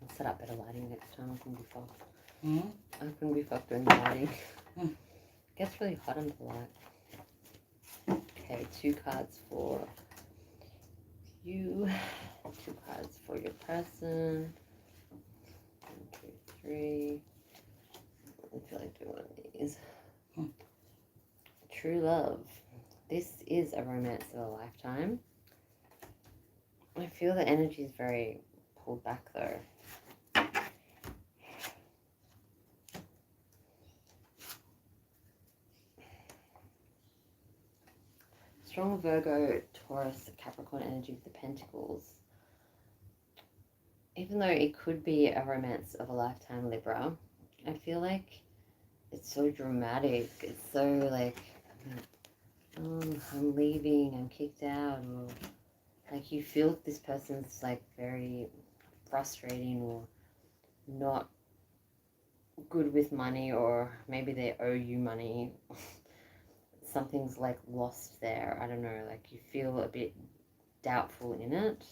I'll set up better lighting next time. I couldn't be fucked. I couldn't be fucked doing the lighting. Gets really hot under the light. Okay, 2 cards for you. 2 cards for your person. 1, 2, 3. I feel like doing one of these. True love. This is a romance of a lifetime. I feel the energy is very pulled back though. Strong Virgo, Taurus, Capricorn energy with the Pentacles. Even though it could be a romance of a lifetime, Libra, I feel like it's so dramatic. It's so like, I'm leaving, I'm kicked out, or like you feel this person's like very frustrating or not good with money, or maybe they owe you money. Something's like lost there. I don't know, like you feel a bit doubtful in it.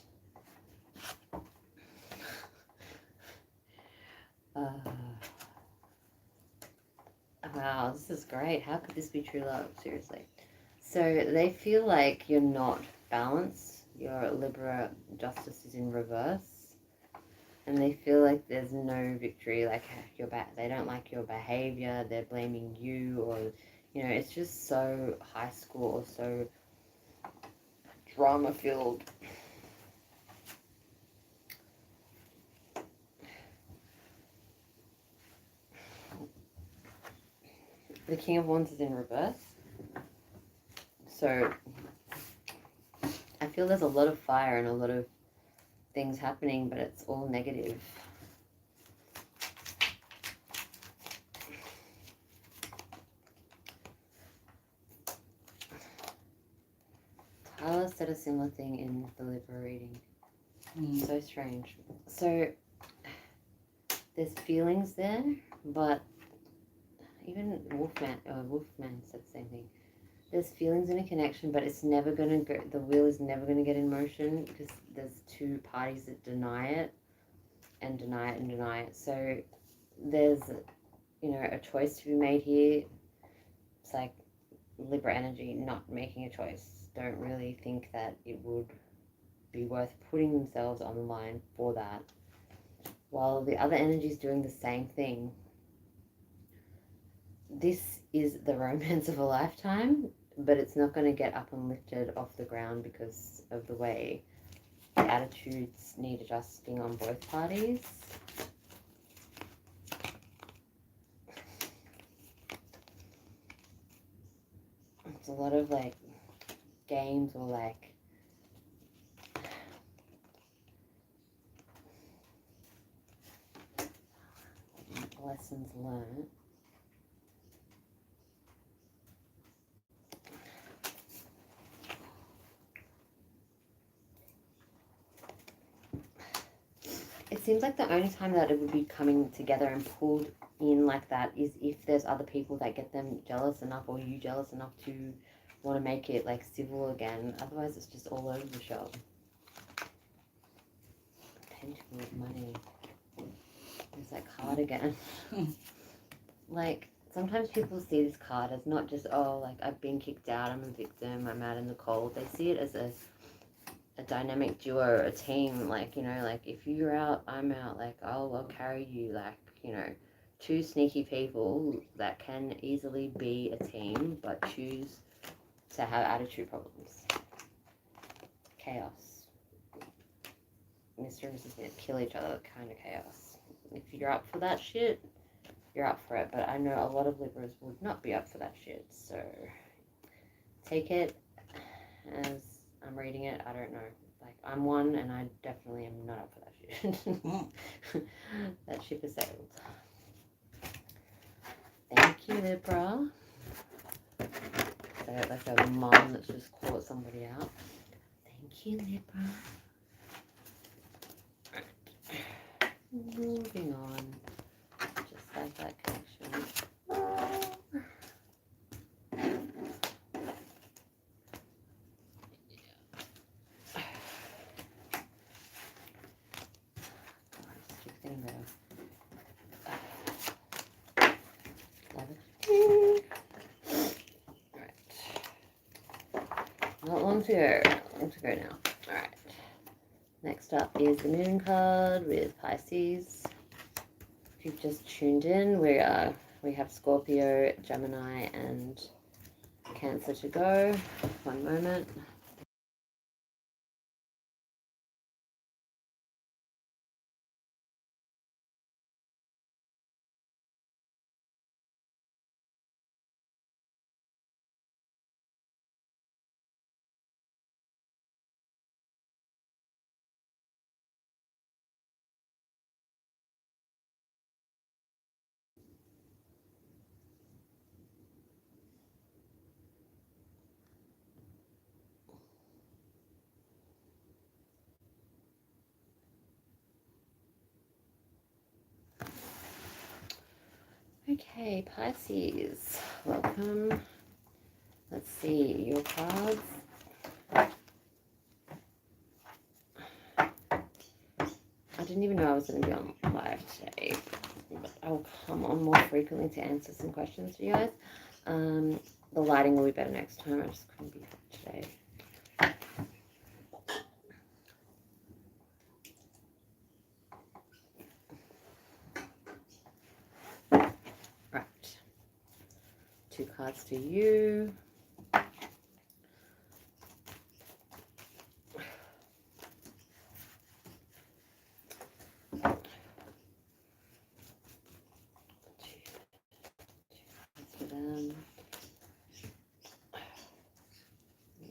Wow, this is great. How could this be true love? Seriously. So they feel like you're not balanced. Your Libra justice is in reverse. And they feel like there's no victory. Like they don't like your behavior. They're blaming you, or you know, it's just so high school or so drama filled. The King of Wands is in reverse. So I feel there's a lot of fire and a lot of things happening, but it's all negative. Tyler said a similar thing in the Libra reading. So strange. So there's feelings there, but even Wolfman said the same thing. There's feelings in a connection, but it's never going to go, the wheel is never going to get in motion because there's 2 parties that deny it and deny it and deny it. So there's, you know, a choice to be made here. It's like Libra energy not making a choice. Don't really think that it would be worth putting themselves on the line for that. While the other energy is doing the same thing. This is the romance of a lifetime, but it's not going to get up and lifted off the ground because of the way the attitudes need adjusting on both parties. It's a lot of like games or like lessons learned. It seems like the only time that it would be coming together and pulled in like that is if there's other people that get them jealous enough, or you jealous enough to want to make it like civil again. Otherwise it's just all over the shop. Pentacle of money. There's that card again. Like sometimes people see this card as not just, oh, like I've been kicked out, I'm a victim, I'm out in the cold. They see it as a dynamic duo, a team, like, you know, like if you're out, I'm out, like I'll carry you, like, you know, 2 sneaky people that can easily be a team but choose to have attitude problems. Chaos. Mr. and Mrs. Smith kill each other, kind of chaos. If you're up for that shit, you're up for it, but I know a lot of Libras would not be up for that shit, so take it as I'm reading it. I don't know. Like, I'm one, and I definitely am not up for that shit. That ship is sailed. Thank you, Libra. So like a mom that's just caught somebody out. Thank you, Libra. Moving on. Just like that connection. Keeps getting better. Love it. Alright. Not long to go. Long to go now. Alright. Next up is the Moon card with Pisces. If you've just tuned in, we have Scorpio, Gemini, and Cancer to go. One moment. Okay, Pisces, welcome. Let's see your cards. I didn't even know I was going to be on live today, but I'll come on more frequently to answer some questions for you guys. The lighting will be better next time. I just couldn't be today. Right. 2 cards to you. For them.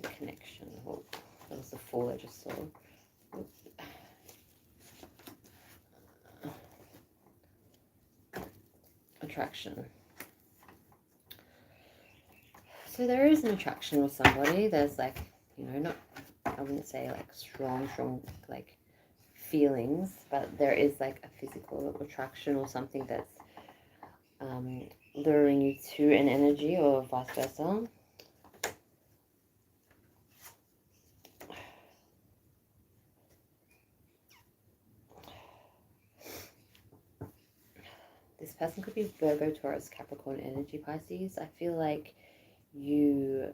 Connection. Oh, that was the Fool I just saw. Oops. Attraction. So there is an attraction with somebody. There's like, you know, not, I wouldn't say like strong like feelings, but there is like a physical attraction or something that's luring you to an energy or vice versa. This person could be Virgo, Taurus, Capricorn energy, Pisces. I feel like you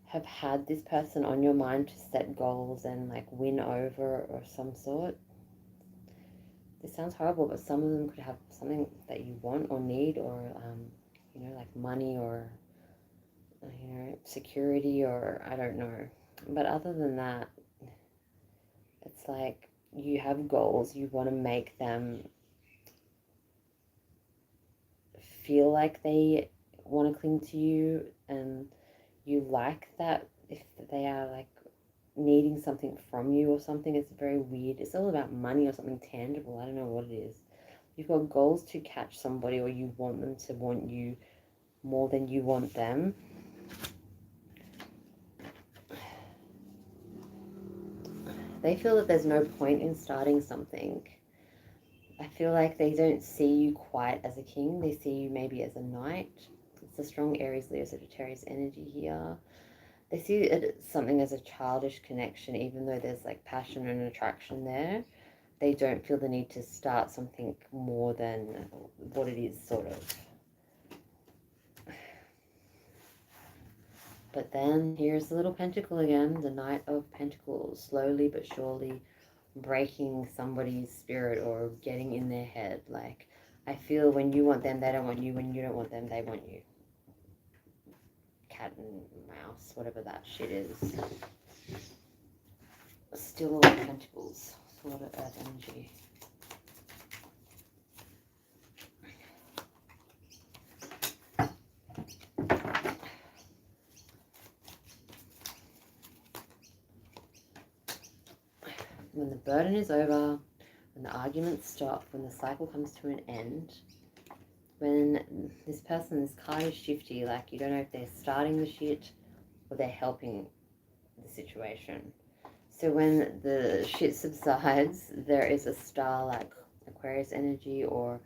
have had this person on your mind to set goals and like win over or some sort. This sounds horrible, but some of them could have something that you want or need, or you know, like money or you know, security, or I don't know. But other than that, it's like you have goals, you want to make them feel like they want to cling to you, and you like that if they are like needing something from you or something. It's very weird. It's all about money or something tangible. I don't know what it is. You've got goals to catch somebody, or you want them to want you more than you want them. They feel that there's no point in starting something. I feel like they don't see you quite as a king. They see you maybe as a knight. It's a strong Aries, Leo, Sagittarius energy here. They see it as something as a childish connection, even though there's like passion and attraction there. They don't feel the need to start something more than what it is, sort of. But then here's the little pentacle again, the Knight of Pentacles, slowly but surely breaking somebody's spirit or getting in their head. Like, I feel when you want them, they don't want you. When you don't want them, they want you. Cat and mouse, whatever that shit is. Still a lot of pentacles, a lot of earth energy. when the burden is over, when the arguments stop, when the cycle comes to an end, when this card is shifty, like you don't know if they're starting the shit or they're helping the situation. So when the shit subsides, there is a star like Aquarius energy, or,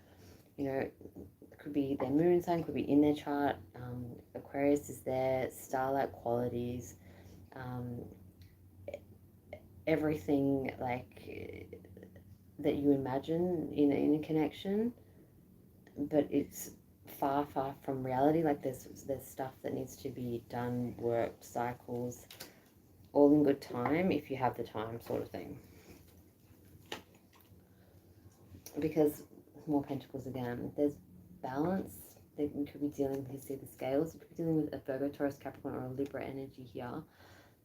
you know, it could be their moon sign, could be in their chart. Aquarius is their star-like qualities. Everything like that you imagine in a connection, but it's far from reality. Like there's stuff that needs to be done, worked, cycles, all in good time if you have the time, sort of thing. Because more pentacles again, there's balance that you could be dealing with. You see the scales, you could be dealing with a Virgo, Taurus, Capricorn, or a Libra energy here.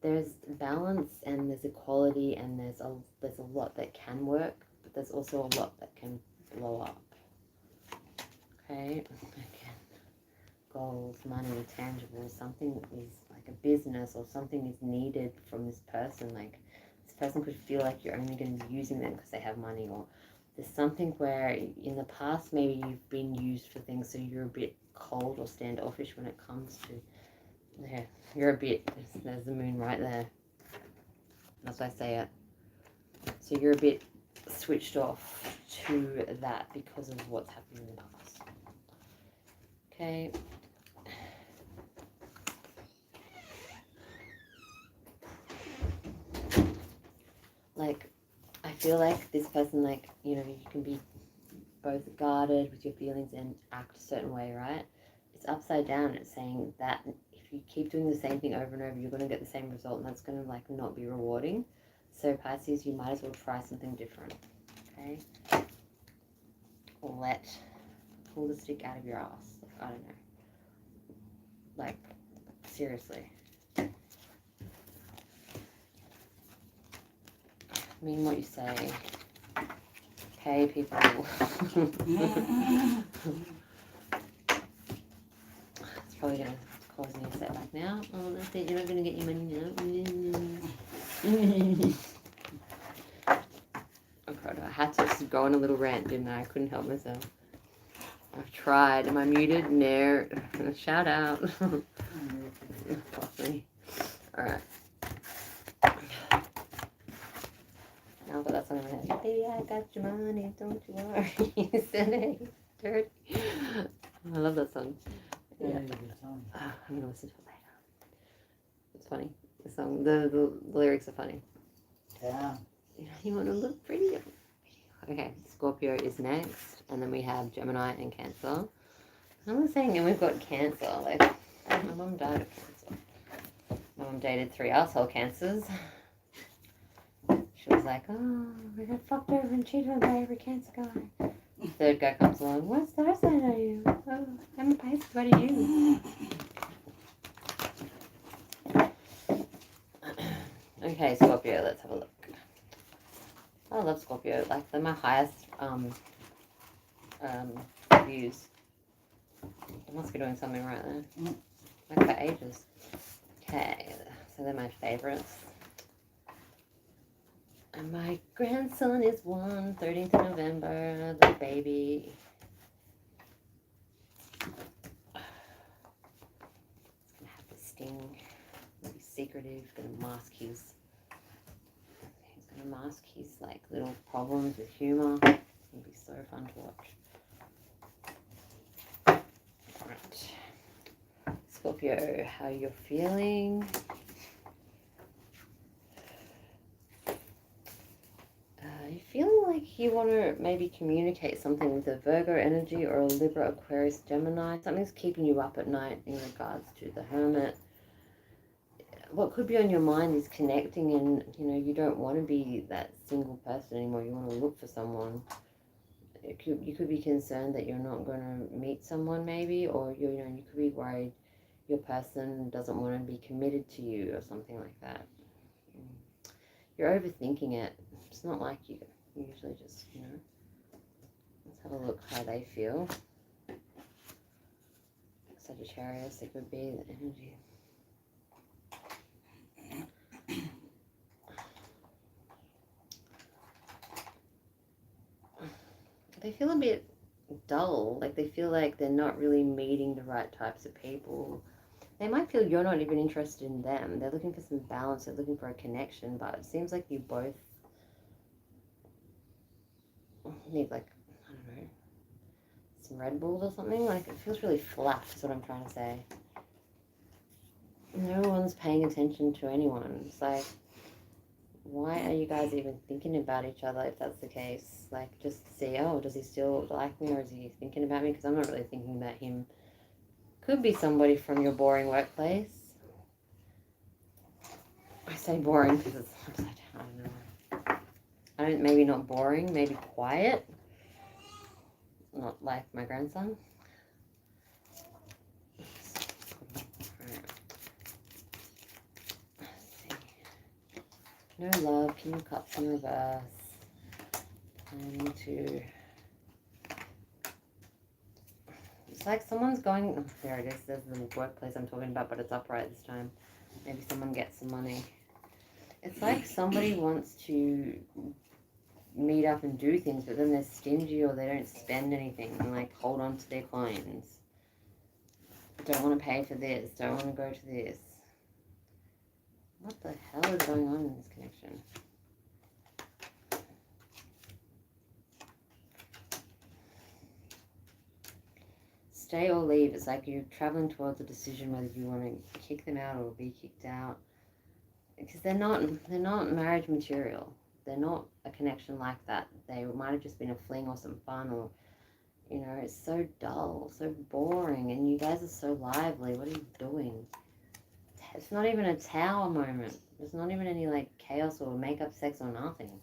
There's balance and there's equality, and there's a lot that can work, but there's also a lot that can blow up. Okay, again, goals, money, tangible, something is like a business or something is needed from this person. Like this person could feel like you're only going to be using them because they have money, or there's something where in the past maybe you've been used for things, so you're a bit cold or standoffish when it comes to, yeah, you're a bit, there's the moon right there. That's why I say it. So you're a bit switched off to that because of what's happened in the past. Okay. Like, I feel like this person, like, you know, you can be both guarded with your feelings and act a certain way, right? It's upside down. It's saying that if you keep doing the same thing over and over, you're going to get the same result, and that's going to, like, not be rewarding. So Pisces, you might as well try something different, okay? Or pull the stick out of your ass. Like, I don't know. Like, seriously. Mean what you say. Okay, people. It's probably going to cause me a setback now. Oh, that's it. You're not going to get your money now. I had to just go on a little rant, didn't I? I couldn't help myself. I've tried. Am I muted? No. Shout out. Alright. Now I've got that song in my head. Baby, I got your money, don't you worry. Dirty. I love that song. Yeah. I'm going to listen to it later. It's funny. The song, the lyrics are funny. Yeah. You want to look pretty. Okay, Scorpio is next, and then we have Gemini and Cancer. I was saying, and we've got Cancer. Like, my mum died of cancer. My mum dated 3 asshole cancers. She was like, oh, we got fucked over and cheated on by every Cancer guy. Third guy comes along, what star sign are you? Oh, I'm a Pisces, what are you? Okay, Scorpio, let's have a look. I love Scorpio. Like, they're my highest views. I must be doing something right there. Like for ages. Okay, so they're my favorites. And my grandson is 1, 13th of November, the baby. He's gonna have the sting. Gonna be secretive, gonna mask his like little problems with humor. It's gonna be so fun to watch. Alright. Scorpio, how you're feeling. You feeling like you want to maybe communicate something with a Virgo energy or a Libra, Aquarius, Gemini. Something's keeping you up at night in regards to the Hermit. What could be on your mind is connecting, and you don't want to be that single person anymore. You want to look for someone. You could be concerned that you're not going to meet someone maybe, or you could be worried your person doesn't want to be committed to you or something like that. You're overthinking it. It's not like you usually just, let's have a look how they feel. Sagittarius, it could be the energy. feel a bit dull. Like they feel like they're not really meeting the right types of people. They might feel you're not even interested in them. They're looking for some balance. They're looking for a connection. But it seems like you both need, like, I don't know, some Red Bulls or something. Like, it feels really flat is what I'm trying to say. No one's paying attention to anyone. It's like, why are you guys even thinking about each other if that's the case? Like, just see, oh, does he still like me or is he thinking about me? Because I'm not really thinking about him. Could be somebody from your boring workplace. I say boring because it's upside down. I don't know. Maybe not boring, maybe quiet. Not like my grandson. No love, King of Cups in reverse. And to... It's like someone's going... Oh, there it is. There's the workplace I'm talking about, but it's upright this time. Maybe someone gets some money. It's like somebody wants to meet up and do things, but then they're stingy or they don't spend anything and, like, hold on to their coins. Don't want to pay for this. Don't want to go to this. What the hell is going on in this connection? Stay or leave. It's like you're traveling towards a decision whether you want to kick them out or be kicked out. Because they're not marriage material. They're not a connection like that. They might have just been a fling or some fun, or, you know, it's so dull, so boring, and you guys are so lively. What are you doing? It's not even a tower moment. There's not even any, like, chaos or make-up sex or nothing.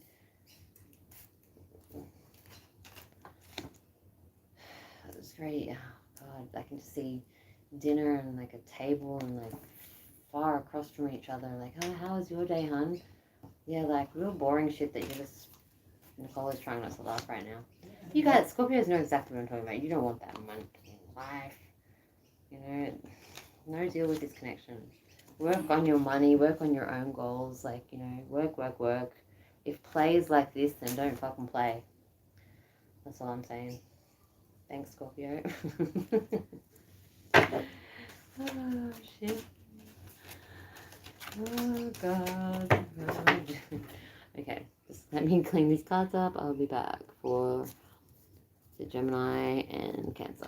It's very, oh God, I can just see dinner and, like, a table and, like, far across from each other. Like, oh, how was your day, hun? Yeah, like, real boring shit that you're just... Nicole is trying not to laugh right now. You guys, Scorpios know exactly what I'm talking about. You don't want that one in life. You know, no deal with this connection. Work on your money, work on your own goals, like, you know, work, work, work. If play is like this, then don't fucking play. That's all I'm saying. Thanks, Scorpio. Oh, shit. Oh, God. Okay, just let me clean these cards up. I'll be back for the Gemini and Cancer.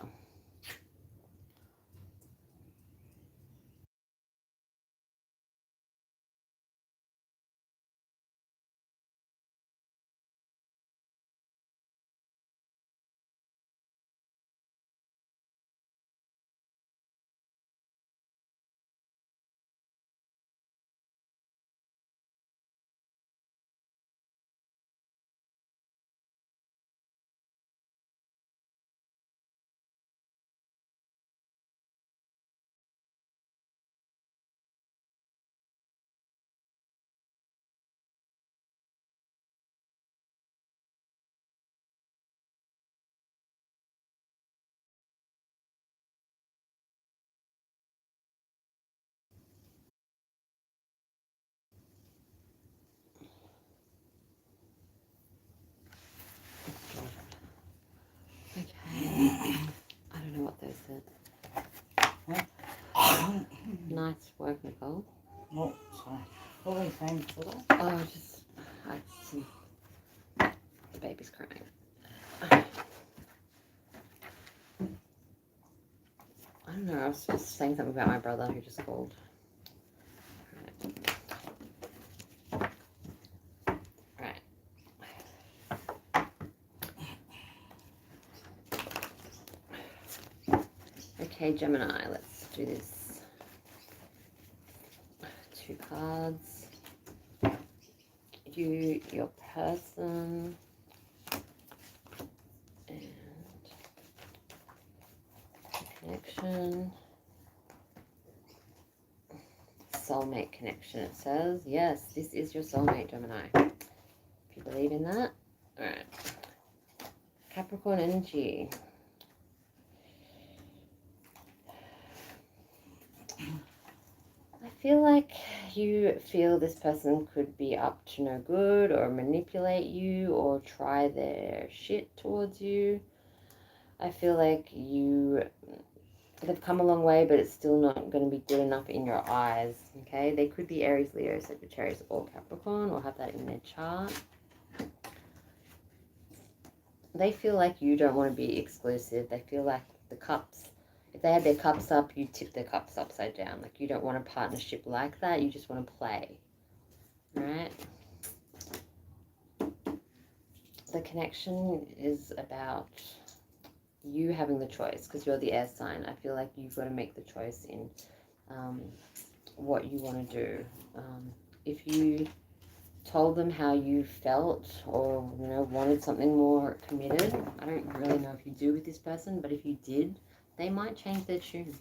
Okay. I don't know what those said. Nice work, Nicole. Oh, sorry. What were you saying before that? Oh, the baby's crying. I don't know, I was just saying something about my brother who just called. Right. Okay, Gemini, let's do this. 2 cards. You, your person, and connection. Soulmate connection, it says. Yes, this is your soulmate, Gemini. If you believe in that. Alright. Capricorn energy. I feel like you feel this person could be up to no good or manipulate you or try their shit towards you. I feel like they've come a long way, but it's still not going to be good enough in your eyes, okay? They could be Aries, Leo, Sagittarius, or Capricorn, or have that in their chart. They feel like you don't want to be exclusive. They feel like the cups, if they had their cups up, you tip their cups upside down. Like, you don't want a partnership like that. You just want to play, right? The connection is about you having the choice, because you're the air sign. I feel like you've got to make the choice in what you want to do. If you told them how you felt, or wanted something more committed, I don't really know if you do with this person, but if you did, they might change their tune.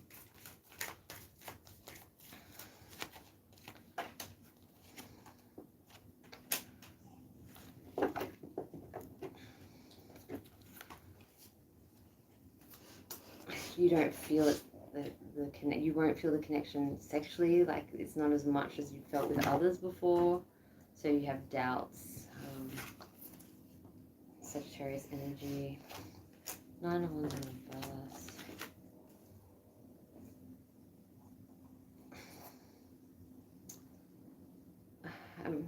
You don't feel it, you won't feel the connection sexually, like it's not as much as you felt with others before, so you have doubts. Sagittarius energy, 9 of Wands in reverse.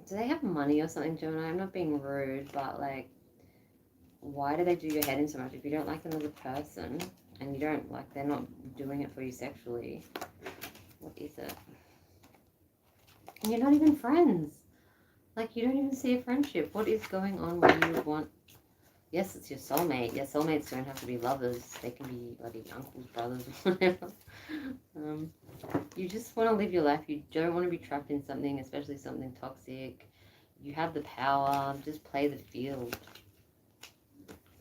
Do they have money or something, Gemini? I'm not being rude, but like, why do they do your head in so much? If you don't like them as a person, and you don't like, they're not doing it for you sexually, what is it? And you're not even friends. Like, you don't even see a friendship. What is going on where you want... Yes, it's your soulmate. Your soulmates don't have to be lovers. They can be bloody uncles, brothers, whatever. You just want to live your life. You don't want to be trapped in something, especially something toxic. You have the power. Just play the field.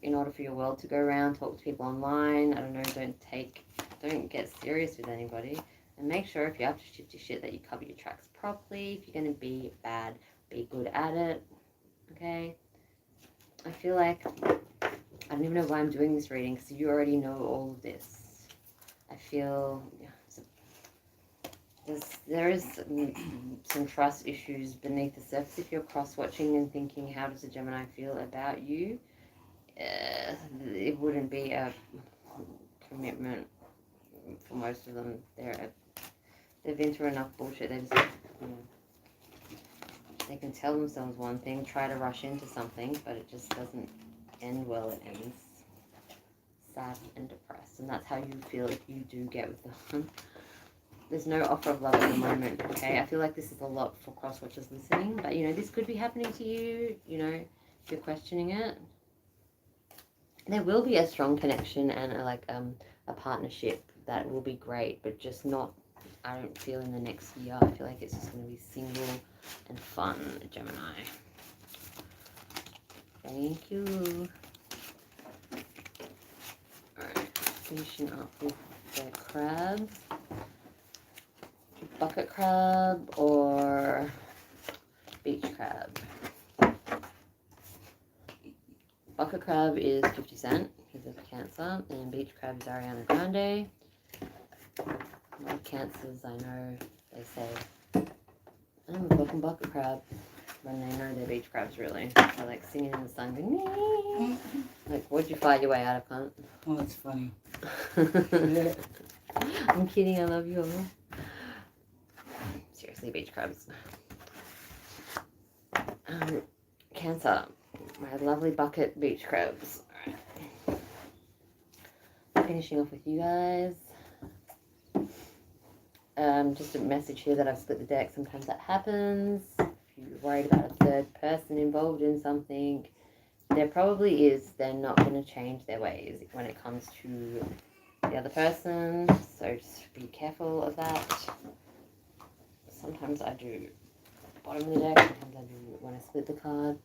In order for your world to go around, talk to people online. I don't know, don't get serious with anybody. And make sure if you have to shift your shit that you cover your tracks properly. If you're going to be bad, be good at it. Okay? I feel like, I don't even know why I'm doing this reading, because you already know all of this. I feel there is some trust issues beneath the surface. If you're cross-watching and thinking, how does a Gemini feel about you? It wouldn't be a commitment for most of them. They've been through enough bullshit. They can tell themselves one thing, try to rush into something, but it just doesn't end well. It ends sad and depressed, and that's how you feel if you do get with them. There's no offer of love at the moment, okay? I feel like this is a lot for cross-watchers listening, but this could be happening to you, if you're questioning it. There will be a strong connection and a partnership that will be great, but just not, I don't feel, in the next year. I feel like it's just going to be single and fun, Gemini. Thank you. Alright, finishing up with the crab. Bucket crab or beach crab? Bucket crab is 50 Cent, he's a Cancer, and beach crab is Ariana Grande. A lot of Cancers, I know, they say, I'm a fucking bucket crab, when they know they're beach crabs, really. They're like singing in the sun, going, like, what'd you fight your way out of, cunt? Oh, that's funny. I'm kidding, I love you all. Seriously, beach crabs. Cancer. My lovely bucket beach crabs. Alright. Finishing off with you guys. Just a message here that I've split the deck. Sometimes that happens. If you're worried about a third person involved in something, there probably is. They're not going to change their ways when it comes to the other person. So just be careful of that. Sometimes I do bottom of the deck. Sometimes I do when I split the cards.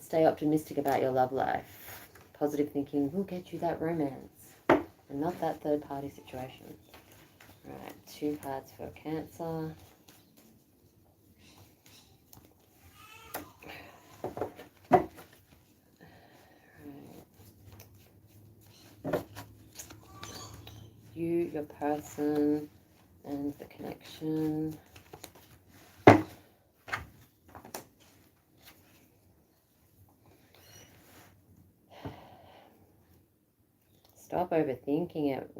Stay optimistic about your love life. Positive thinking will get you that romance and not that third party situation. Alright, 2 cards for Cancer. you, your person, and the connection. Stop overthinking it.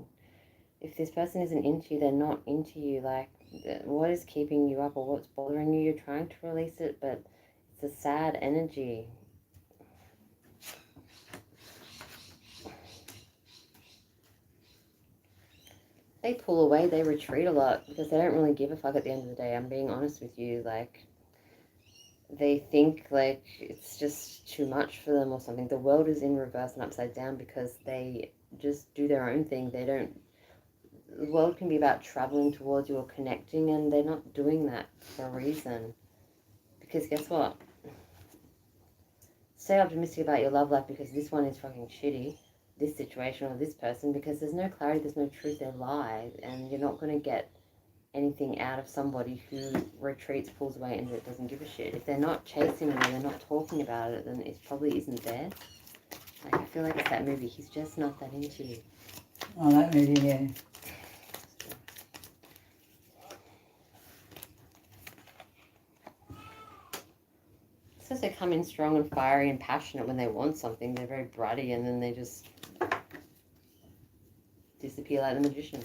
If this person isn't into you, they're not into you. Like, what is keeping you up or what's bothering you? You're trying to release it, but it's a sad energy. They pull away, they retreat a lot because they don't really give a fuck at the end of the day. I'm being honest with you. Like, they think like it's just too much for them or something. The world is in reverse and upside down because they just do their own thing. They don't, the world can be about traveling towards you or connecting, and they're not doing that for a reason. Because guess what? Stay optimistic about your love life because this one is fucking shitty. This situation or this person, because there's no clarity, there's no truth, they lie, and you're not going to get anything out of somebody who retreats, pulls away, and doesn't give a shit. If they're not chasing it or they're not talking about it, then it probably isn't there. Like, I feel like it's that movie. He's just not that into you. Oh, that movie, yeah. It says they come in strong and fiery and passionate when they want something. They're very bratty, and then they just disappear like the magician.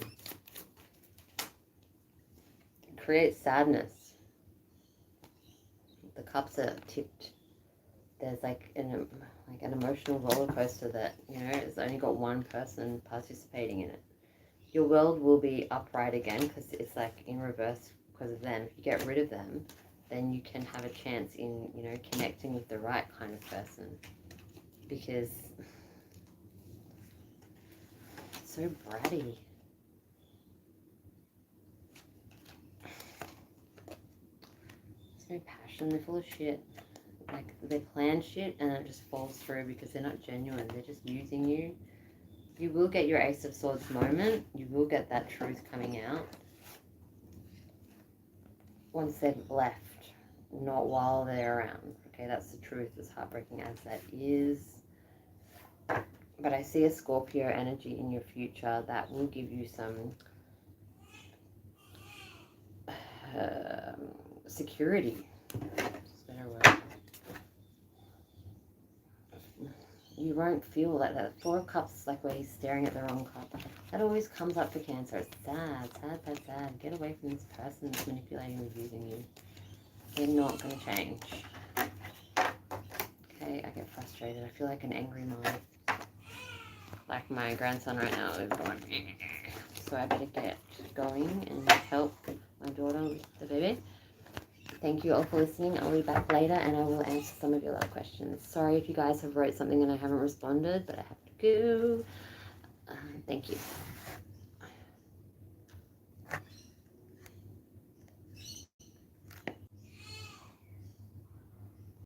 It creates sadness. The cups are tipped. There's like an emotional roller coaster that, you know, it's only got one person participating in it. Your world will be upright again because it's like in reverse because of them. If you get rid of them, then you can have a chance in, you know, connecting with the right kind of person. Because it's so bratty. There's no passion. They're full of shit. Like, they plan shit and it just falls through because they're not genuine. They're just using you. You will get your Ace of Swords moment. You will get that truth coming out. Once they've left, not while they're around. Okay, that's the truth, as heartbreaking as that is. But I see a Scorpio energy in your future that will give you some security. That's a better word. You won't feel like that. Four of Cups, like where he's staring at the wrong cup. That always comes up for Cancer. It's sad, sad, sad, sad. Get away from this person that's manipulating and abusing you. They're not going to change. Okay, I get frustrated. I feel like an angry mom. Like my grandson right now is going. So I better get going and help my daughter with the baby. Thank you all for listening. I'll be back later and I will answer some of your love questions. Sorry if you guys have wrote something and I haven't responded, but I have to go. Thank you.